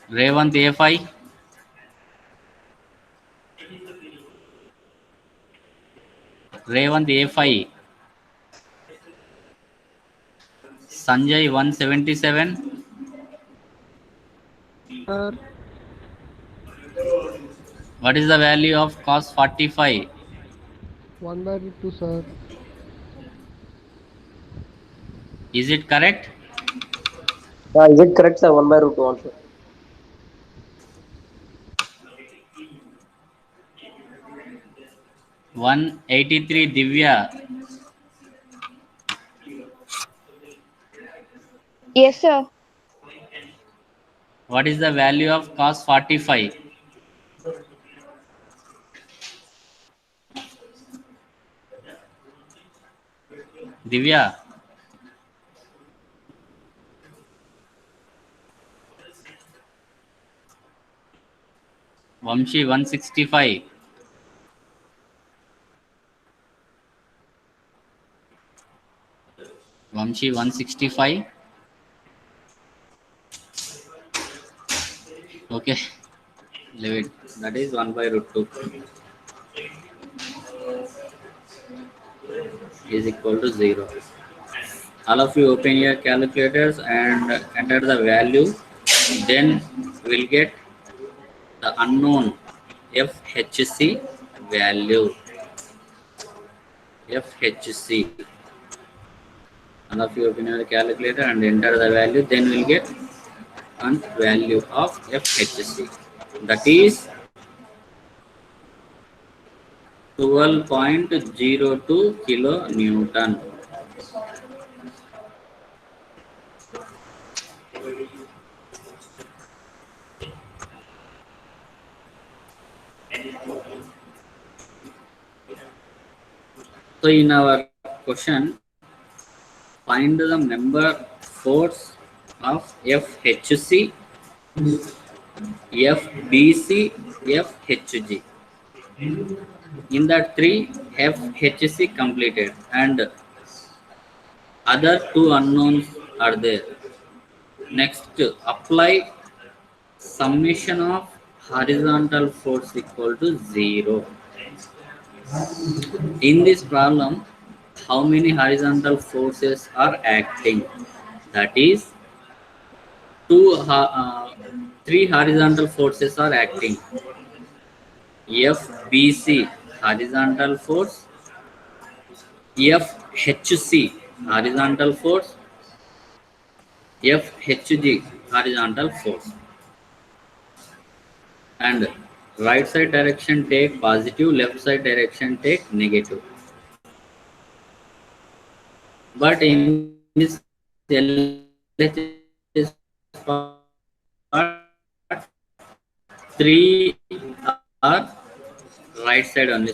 Revant A5. Revant A5. Sanjay 177. Sir, What is the value of cos 45? 1 by root 2, sir. Is it correct? Is it correct, sir? 1 by root 2 also. 183, Divya. Yes, sir. What is the value of cos 45? Divya. Vamshi 165. Vamshi 165. Okay, leave it. That is 1 by root 2 is equal to 0. All of you open your calculators and enter the value. Then we'll get the unknown FHC value. FHC. All of you open your calculator and enter the value. Then we'll get a value of FHC. That is 12.02 kilonewton. So in our question, find the member force of FHC, FBC, FHG. In that three, FHC completed and other two unknowns are there. Next, apply summation of horizontal force equal to 0. In this problem, how many horizontal forces are acting? That is, three horizontal forces are acting. FBC horizontal force, FHC horizontal force, FHG horizontal force. And right side direction take positive, left side direction take negative. But in this LHS part, 3 are right side only.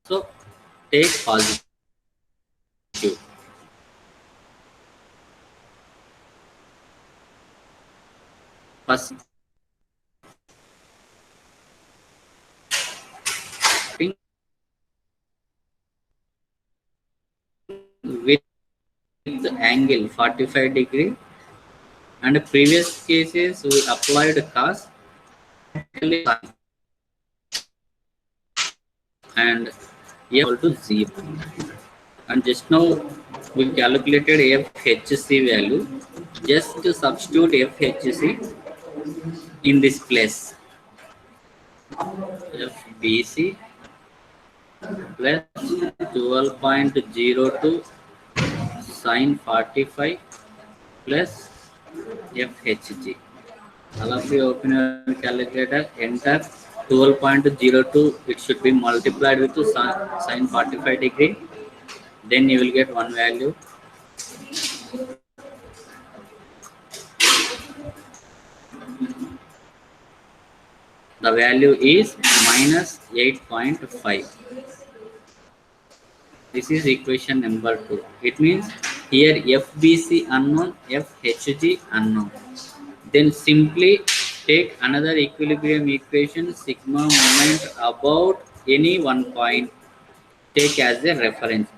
So take positive. First, with angle 45 degree, and previous cases we applied cos and equal to 0. And just now we calculated FHC value. Just to substitute FHC in this place. FBC plus 12.02 sin 45 plus FHG. All of you open your calculator, enter 12.02. It should be multiplied with sin 45 degree. Then you will get one value. The value is minus 8.5. This is equation number 2. It means here FBC unknown, FHG unknown. Then simply take another equilibrium equation, sigma moment about any one point, take as a reference.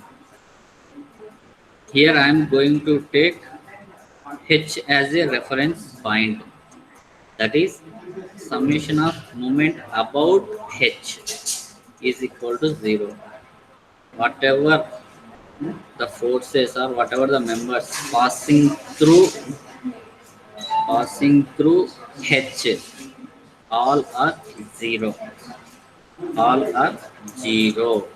Here I am going to take H as a reference point. That is summation of moment about H is equal to 0. Whatever the forces or whatever the members passing through H, all are 0. All are 0.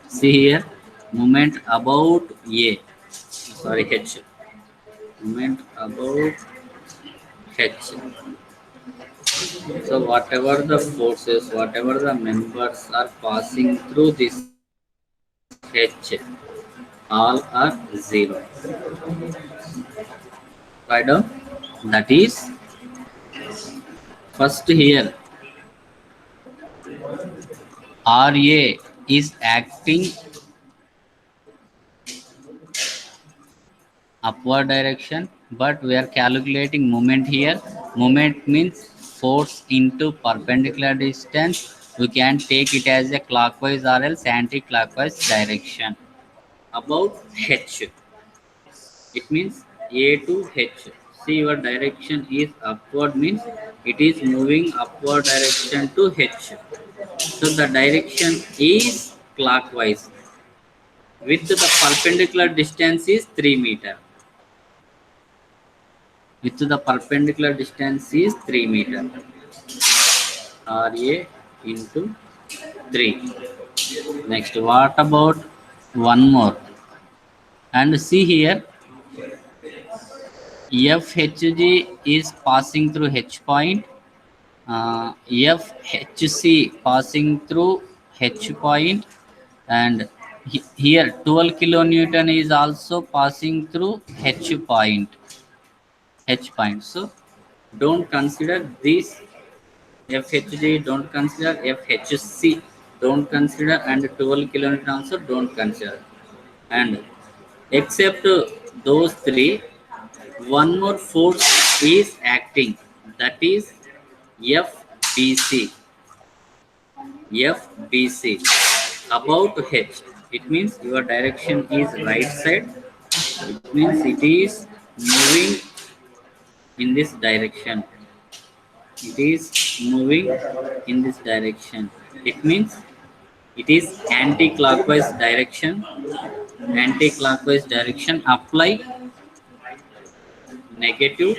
See here, moment about A, sorry H, moment about H. So whatever the forces, whatever the members are passing through this H, all are 0. Write down. That is, first here, RA is acting upward direction, but we are calculating moment here. Moment means force into perpendicular distance. We can take it as a clockwise or else anti-clockwise direction. About h, it means a to h. See, your direction is upward means it is moving upward direction to h. So the direction is clockwise with the perpendicular distance is 3 meter. With the perpendicular distance is 3 meter. RA into 3. Next, what about one more? And see here, FHG is passing through H point. FHC passing through H point, and here 12 kilonewton is also passing through H point. So don't consider this FHG, don't consider FHC, don't consider, and 12 kilonewton also don't consider. And except those three, one more force is acting, that is FBC. FBC about H. It means your direction is right side. It means it is moving in this direction. It is moving in this direction. It means it is anti-clockwise direction. Anti-clockwise direction. Apply negative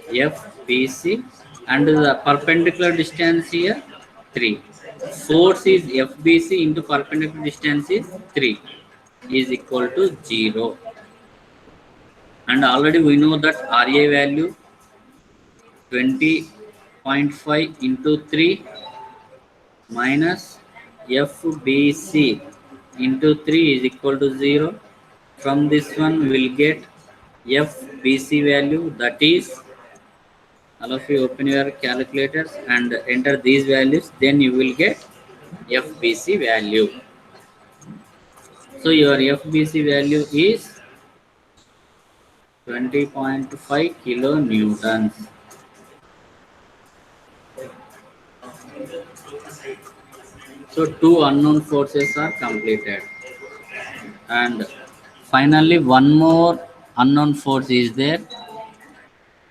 FBC and the perpendicular distance here 3. Force is FBC into perpendicular distance is 3 is equal to 0. And already we know that RA value 20.5 into 3 minus FBC into 3 is equal to 0. From this one we will get FBC value, that is, all of you open your calculators and enter these values, then you will get FBC value. So your FBC value is 20.5 kilonewtons. So two unknown forces are completed, and finally one more unknown force is there,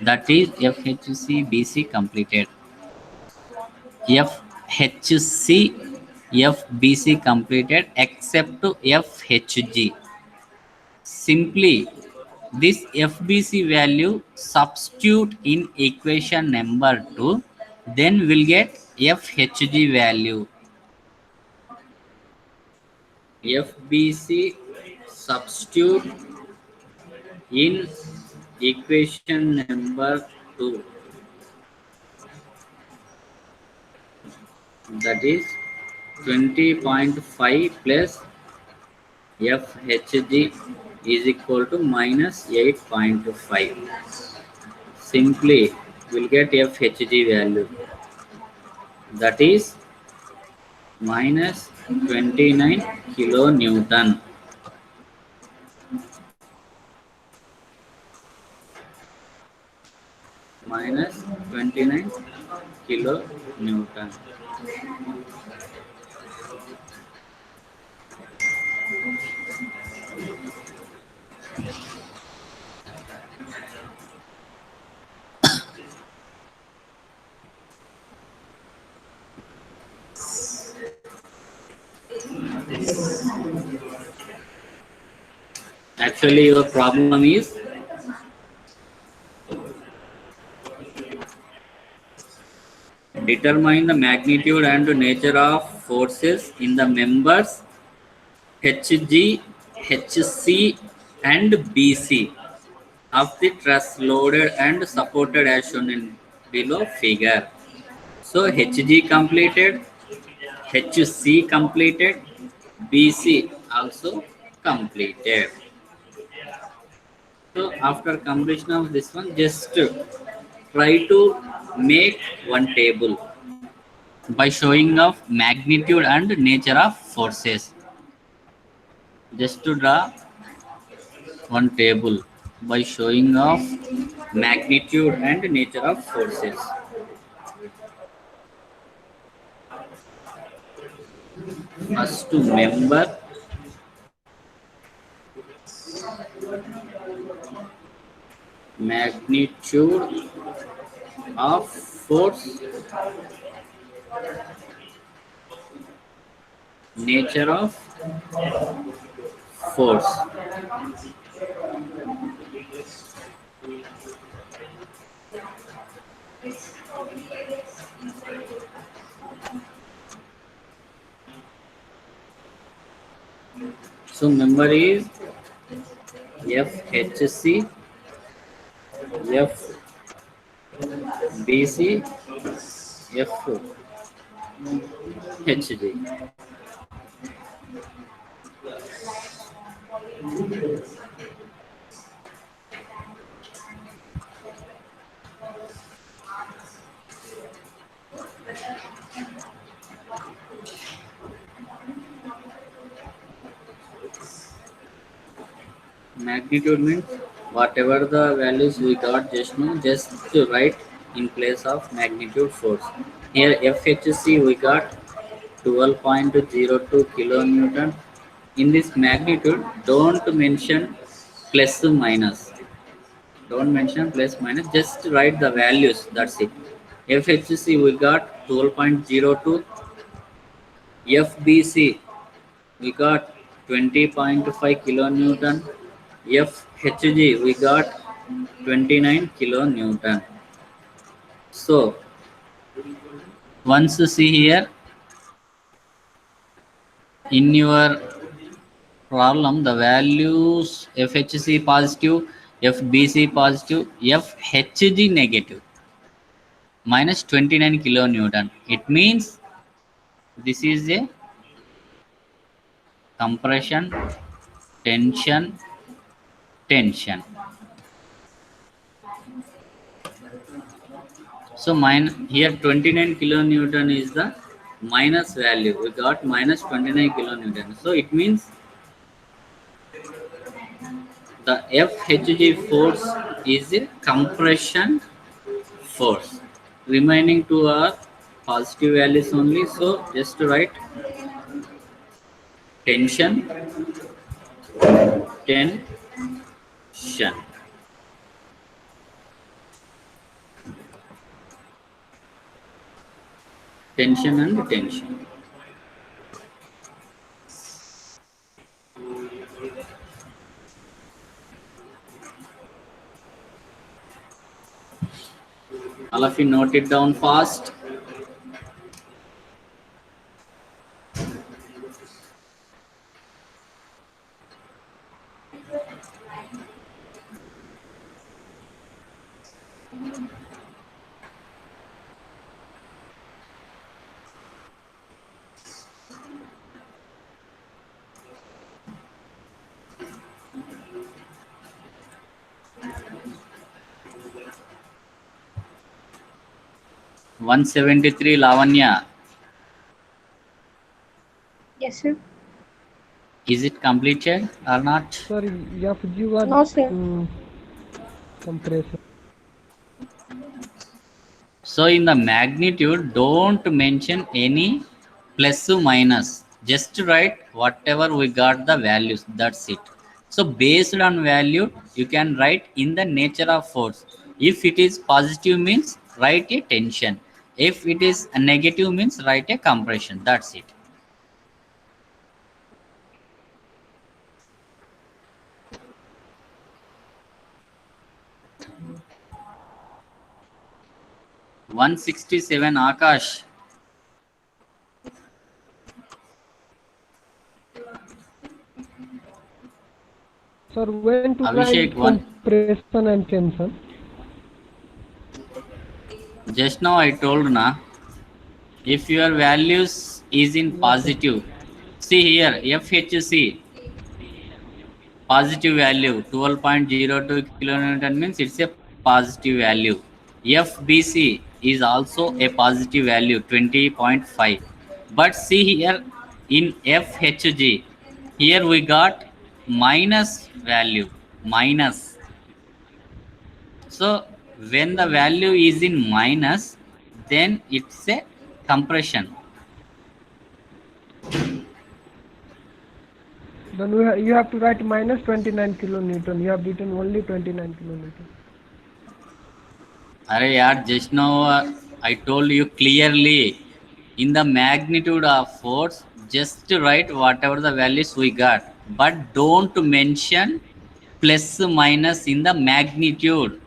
that is FHC BC completed. FHC FBC completed except to FHG. Simply this FBC value substitute in equation number 2, then we'll get FHG value. FBC substitute in equation number 2, that is 20.5 plus FHG is equal to minus 8.5. Simply we'll get FHG value, that is minus 29 kilonewton. Minus 29 kilonewton. Actually, your problem is determine the magnitude and nature of forces in the members HG, HC and BC of the truss loaded and supported as shown in below figure. So HG completed, HC completed, BC also completed. So after completion of this one, just try to make one table by showing of magnitude and nature of forces. Just to draw one table by showing of magnitude and nature of forces. First member magnitude of force, nature of force. So member is FHC, FBC, FHG. Magnitude means whatever the values we got just now, just to write in place of magnitude force. Here FHC we got 12.02 kilonewton. In this magnitude, don't mention plus minus. Don't mention plus minus. Just write the values. That's it. FHC we got 12.02. FBC we got 20.5 kilonewton. FHG we got 29 kilonewton. So once you see here in your problem, the values FHC positive, FBC positive, FHG negative, minus 29 kilonewton. It means this is a compression, tension. So here 29 kilonewton is the minus value. We got minus 29 kilonewton. So it means the FHG force is a compression force. Remaining two are positive values only. So just to write tension. Tension and tension. All of you note it down fast. $173 Lavanya. Yes, sir. Is it completed or not? Sir, FG was No, sir. Compressor. So in the magnitude, don't mention any plus or minus. Just write whatever we got the values. That's it. So based on value, you can write in the nature of force. If it is positive means write a tension. If it is a negative means write a compression. That's it. $167 Akash. Sir, when to Abhishek, write compression and tension? Just now I told na, if your values is in positive, see here FHC positive value 12.02 kilonewton means it's a positive value. FBC is also a positive value 20.5. But see here in FHG, here we got minus value minus. So when the value is in minus, then it's a compression. Then you have to write minus 29 kilonewton. You have written only 29 kilonewton. Arey yaar, just now I told you clearly, in the magnitude of force, just write whatever the values we got, but don't mention plus minus in the magnitude.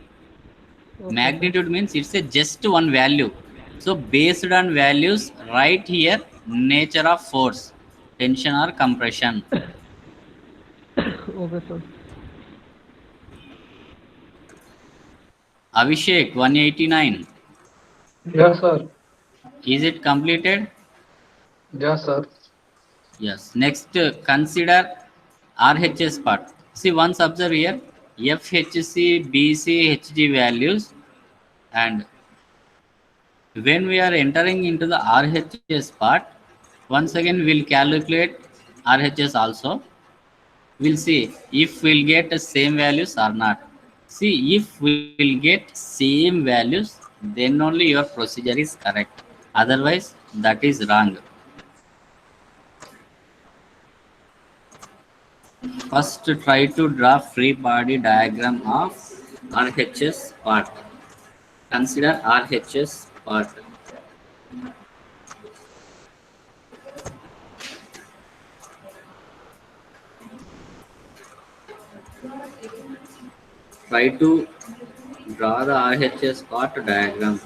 Okay, Magnitude means it's a just one value. So based on values, right here nature of force, tension or compression. Okay, sir. Abhishek 189. Yes, sir. Is it completed? Yes, sir. Yes. Next, consider RHS part. See, once observe here, FHC, BC, HG values, and when we are entering into the RHS part, once again we'll calculate RHS also. We'll see if we'll get the same values or not. See, if we will get same values, then only your procedure is correct. Otherwise, that is wrong. First, try to draw free body diagram of RHS part. Consider RHS part. Try to draw the RHS part diagram.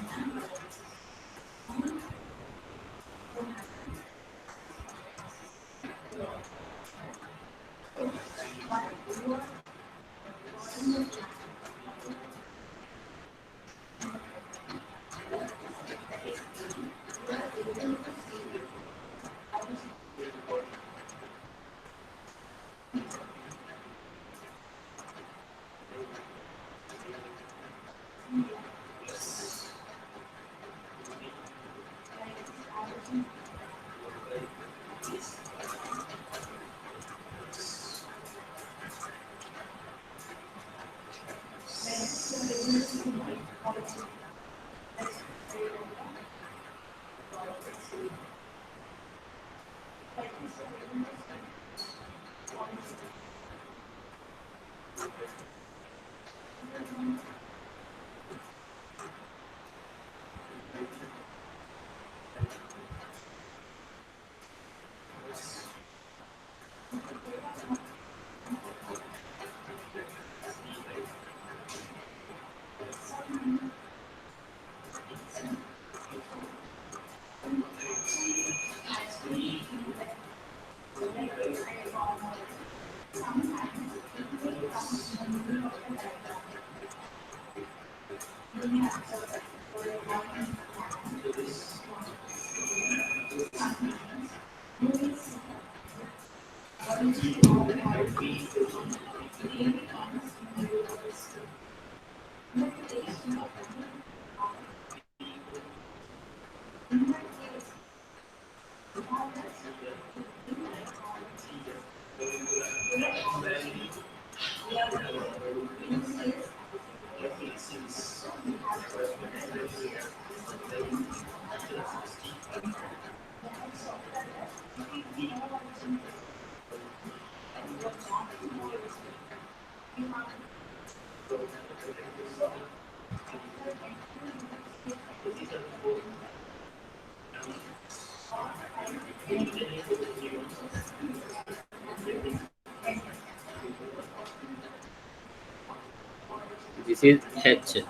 This is H.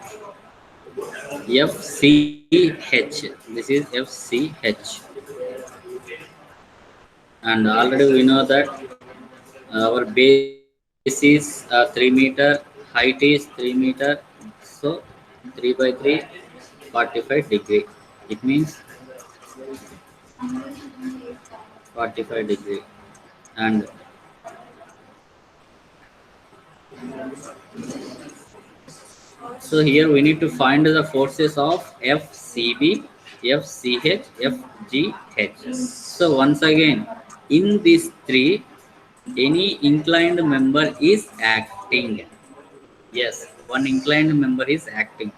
FCH. This is FCH. And already we know that our base is 3 meter, height is 3 meter. So 3 by 3, 45 degree. It means 45 degree. And so here we need to find the forces of FCB, FCH, FGH. So once again, in these three, any inclined member is acting. Yes, one inclined member is acting.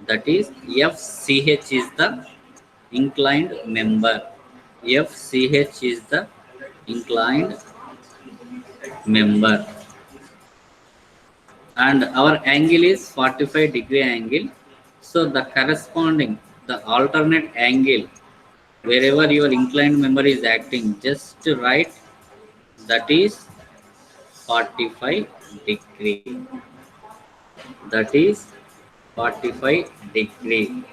That is FCH is the inclined member. FCH is the inclined member. And our angle is 45-degree angle. So the corresponding, the alternate angle, wherever your inclined member is acting, just write that is 45 degree. That is 45 degree.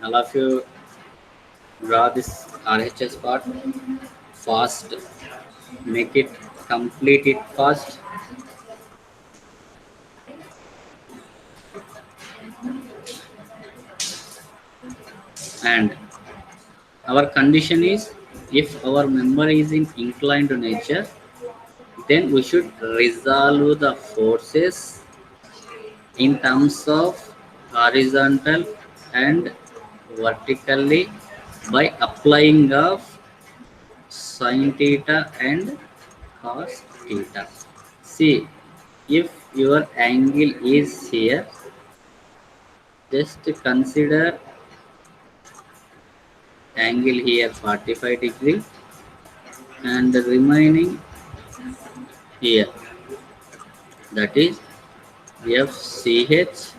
All of you draw this RHS part fast. Make it, complete it fast. And our condition is, if our member is in inclined nature, then we should resolve the forces in terms of horizontal and vertically by applying of sin theta and cos theta. See, if your angle is here, just consider angle here 45 degree and the remaining here, that is FCH,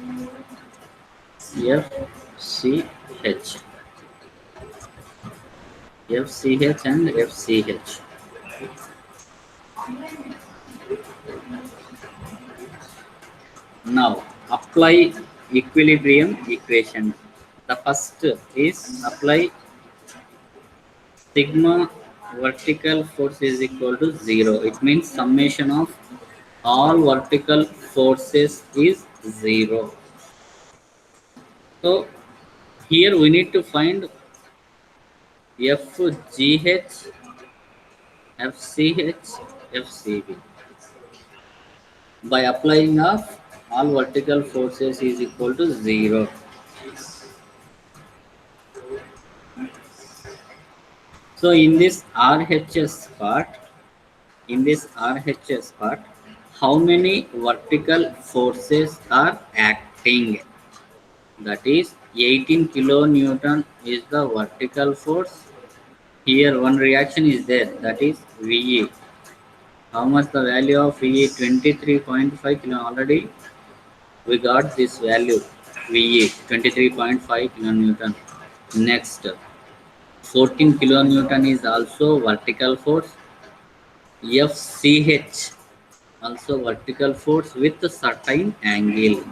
FCH, FCH and FCH. Now apply equilibrium equation. The first is apply sigma vertical force is equal to 0. It means summation of all vertical forces is 0. So here we need to find FGH, FCH, FCB. By applying of all vertical forces is equal to 0. So in this RHS part, how many vertical forces are acting? That is 18 kilonewton is the vertical force. Here one reaction is there, that is VE. How much the value of VE? 23.5 kilo. Already we got this value VE 23.5 kilonewton. Next, 14 kilonewton is also vertical force. FCH also vertical force with a certain angle.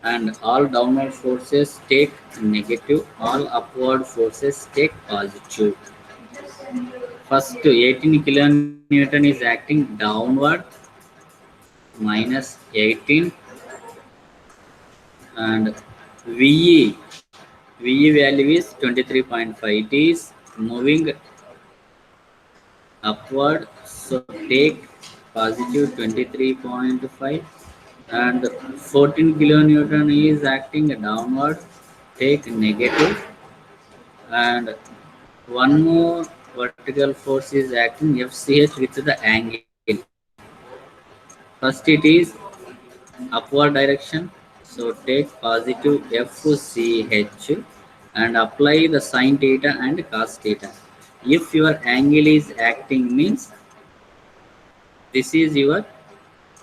And all downward forces take negative, all upward forces take positive. First, 18 kilonewton is acting downward, minus 18, and VE value is 23.5. It is moving upward, so take positive 23.5, and 14 kilonewton is acting downward, take negative, and one more vertical force is acting FCH with the angle. First it is upward direction, so take positive FCH and apply the sin theta and cos theta. If your angle is acting, means this is your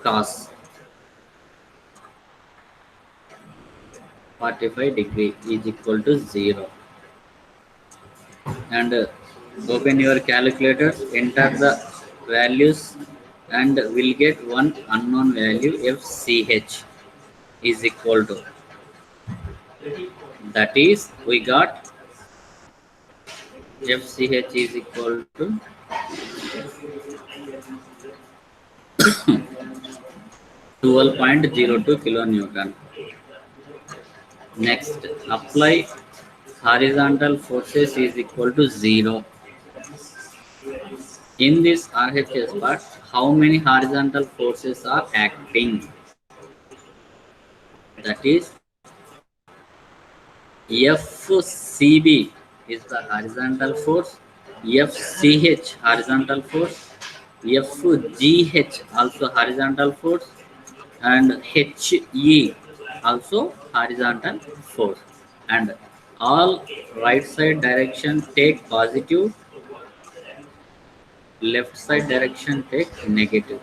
cos 45 degree is equal to 0. And open your calculator, enter the values, and will get one unknown value FCH is equal to, that is we got FCH is equal to 12.02 kilonewton. Next, apply horizontal forces is equal to 0. In this RHS part, how many horizontal forces are acting? That is FCB is the horizontal force, FCH horizontal force, FGH also horizontal force, and HE also horizontal force. And all right side direction take positive, left side direction take negative.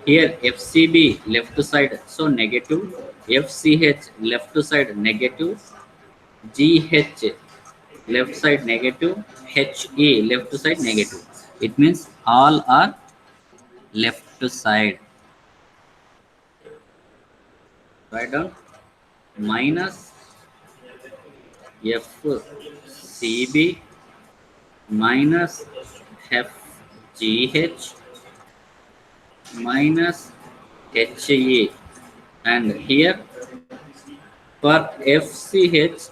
Here FCB left side so negative, FCH left side negative, GH left side negative, HE left side negative. It means all are left side. Write down minus FCB minus FGH minus HE, and here for FCH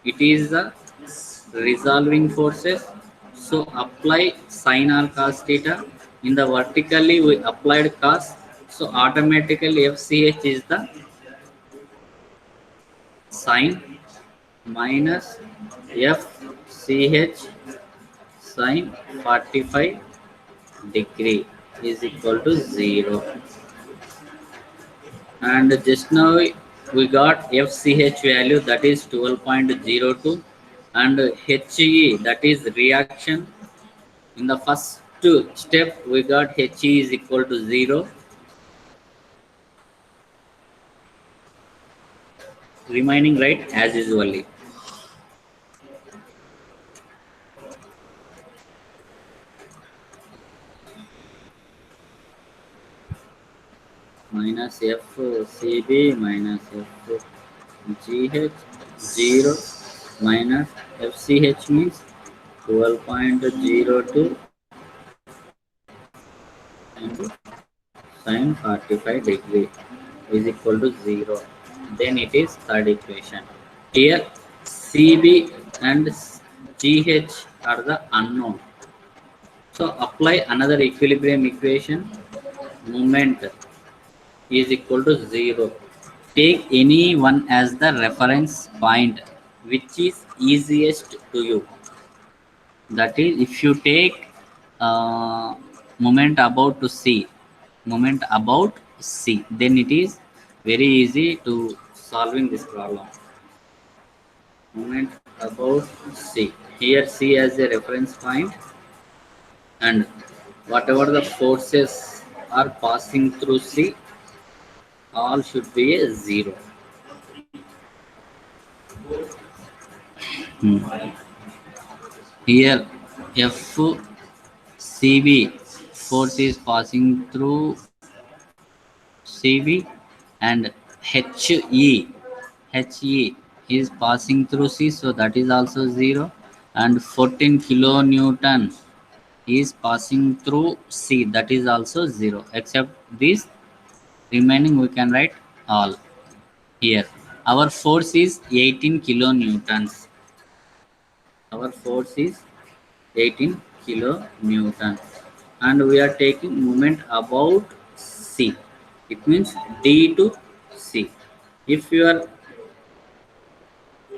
it is the resolving forces, so apply sin or cos theta. In the vertically we applied cos, so automatically FCH is the sin minus FCH sin 45 degree is equal to 0. And just now we got FCH value, that is 12.02, and HE, that is reaction. In the first step we got HE is equal to 0. Remaining right as usually. Minus FCB minus FGH 0 minus FCH means 12.02 into sin 45 degree is equal to 0. Then it is third equation. Here CB and GH are the unknown. So apply another equilibrium equation. Moment is equal to 0. Take any one as the reference point which is easiest to you. That is, if you take moment about to C, then it is very easy to solving this problem. Moment about C. Here C as a reference point, and whatever the forces are passing through C, all should be a 0. Here FCB force is passing through CB, and HE is passing through C, so that is also 0, and 14 kilonewton is passing through C, that is also 0, except this remaining we can write all. Here our force is 18 kilonewtons. Our force is 18 kilonewton, and we are taking moment about C. It means D to C. If your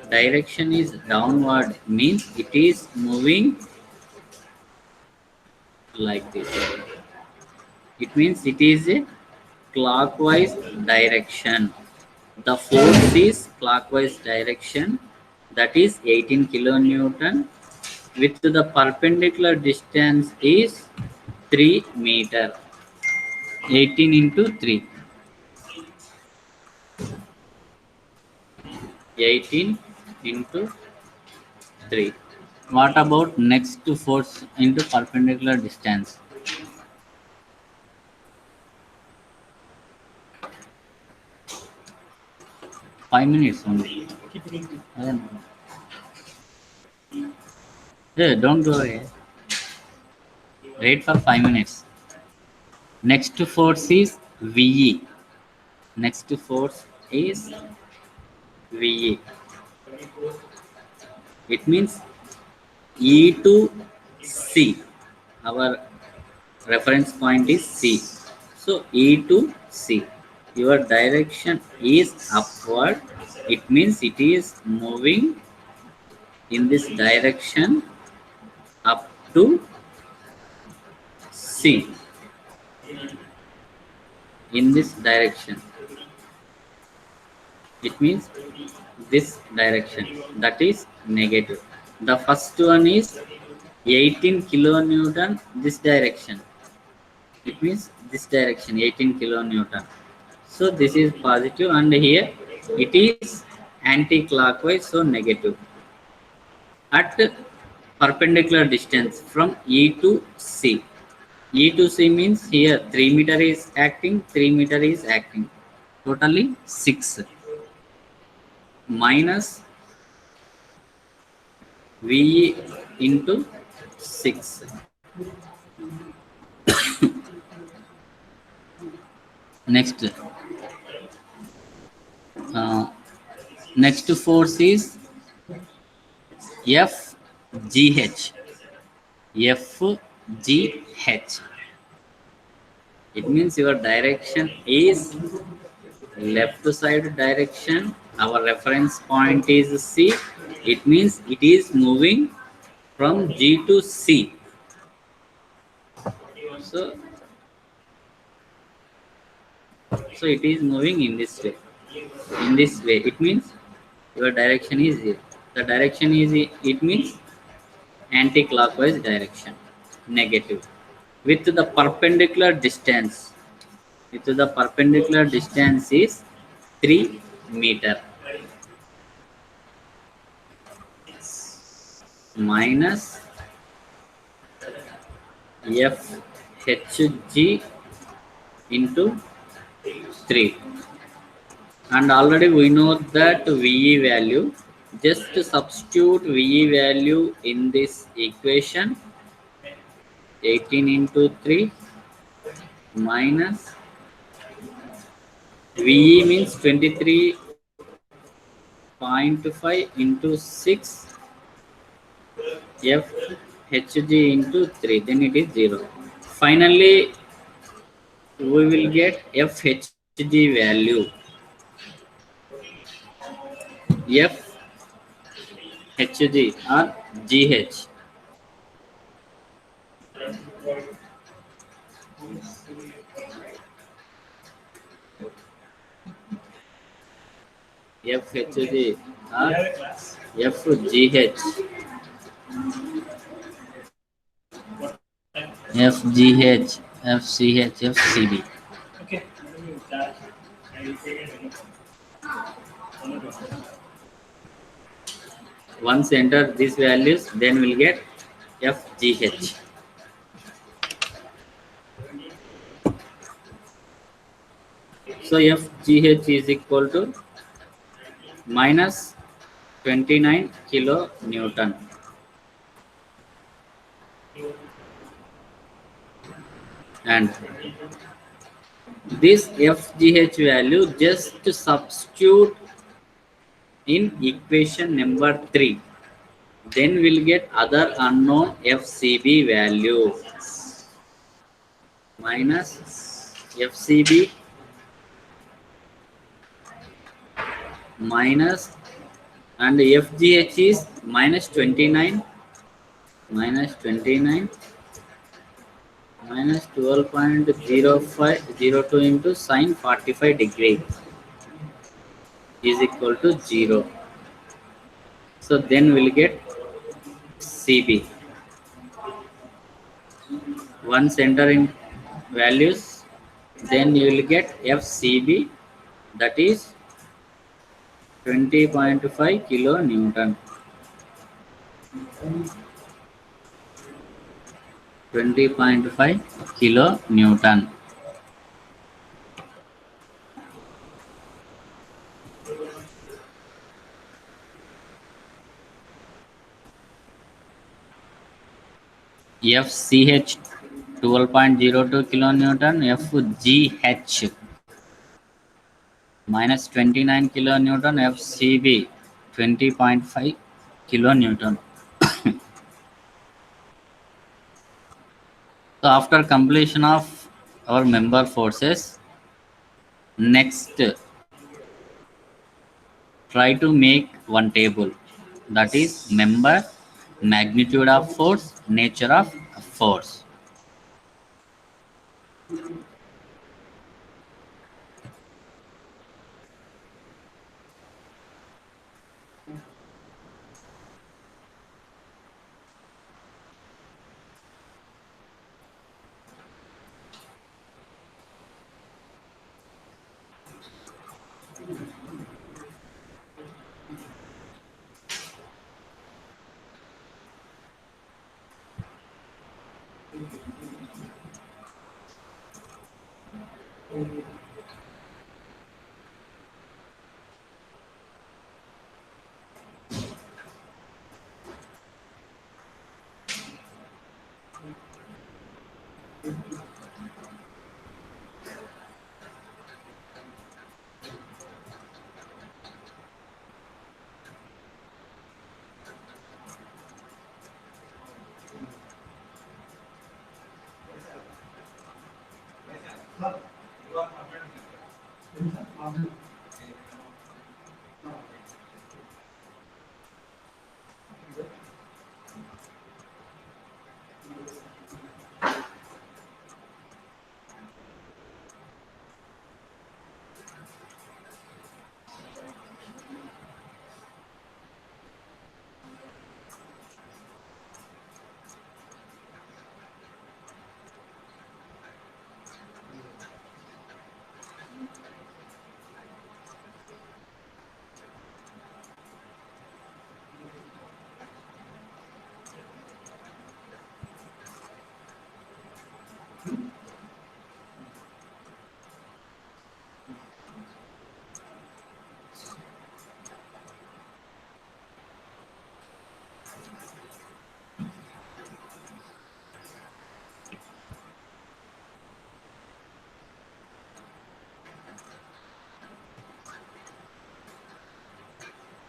direction is downward, means it is moving like this. It means it is a clockwise direction. The force is clockwise direction, that is 18 kilonewton, with the perpendicular distance is 3 meter. 18 into 3. 18 into 3. What about next to force into perpendicular distance? Five minutes only. Hey, don't go away. Wait for 5 minutes. Next to force is VE. Next to force is VE. It means E to C. Our reference point is C. So E to C. Your direction is upward. It means it is moving in this direction up to C. In this direction. It means this direction. That is negative. The first one is 18 kilonewton this direction. It means this direction 18 kilonewton. So this is positive, and here it is anti-clockwise, so negative. At perpendicular distance from E to C. E to C means here 3 meter is acting, 3 meter is acting. Totally 6. Minus VE into 6. Next. Next force is FGH. FGH. It means your direction is left side direction. Our reference point is C. It means it is moving from G to C. So it is moving in this way. In this way, it means your direction is here. The direction is, it means anti-clockwise direction, negative. With the perpendicular distance, is 3 meter. Minus FHG into 3. And already we know that VE value. Just substitute VE value in this equation. 18 into 3 minus VE means 23.5 into 6 FHG into 3. Then it is 0. Finally, we will get FHG value. FHG or GH. FHG or FGH. FGH, FCH, FCB. Once enter these values, then we'll get FGH. So FGH is equal to minus 29 kilonewton. And this FGH value just substitute in equation number 3. Then we'll get other unknown FCB value. Minus FCB minus, and FGH is minus 29 minus 12.0502 into sine 45 degree is equal to 0. So then we'll get CB. Once enter in values, then you will get FCB, that is 20.5 kilonewton. 20.5 kilonewton. FCH 12.02 kilonewton, FGH minus 29 kilonewton, FCB 20.5 kilonewton. So after completion of our member forces, next try to make one table, that is member, magnitude of force, nature of force.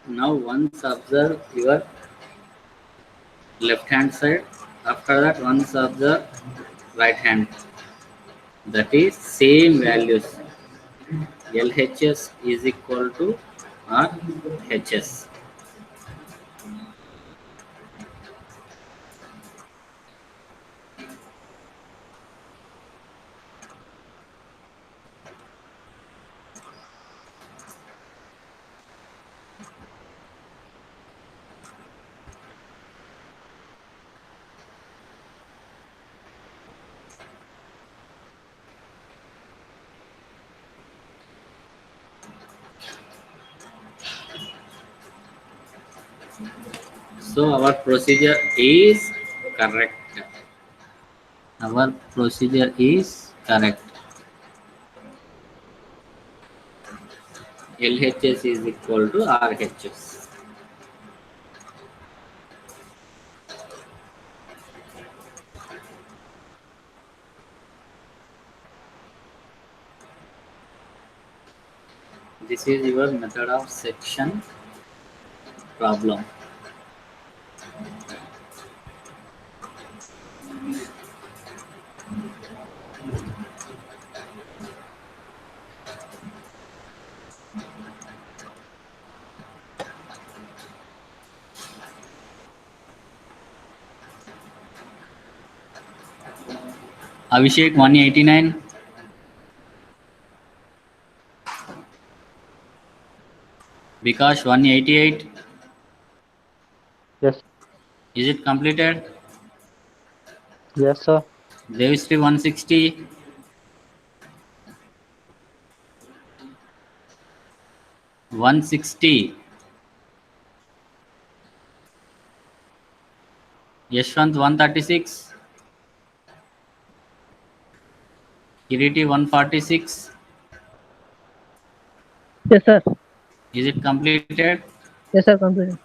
Now once observe your left hand side, after that once observe right hand, that is same values, LHS is equal to RHS. So our procedure is correct. Our procedure is correct. LHS is equal to RHS. This is your method of section problem. Abhishek 189. Vikash 188. Yes. Is it completed? Yes, sir. Devistri 160. Yashwant 136. Kiriti 146. Yes, sir. Is it completed? Yes, sir. Completed.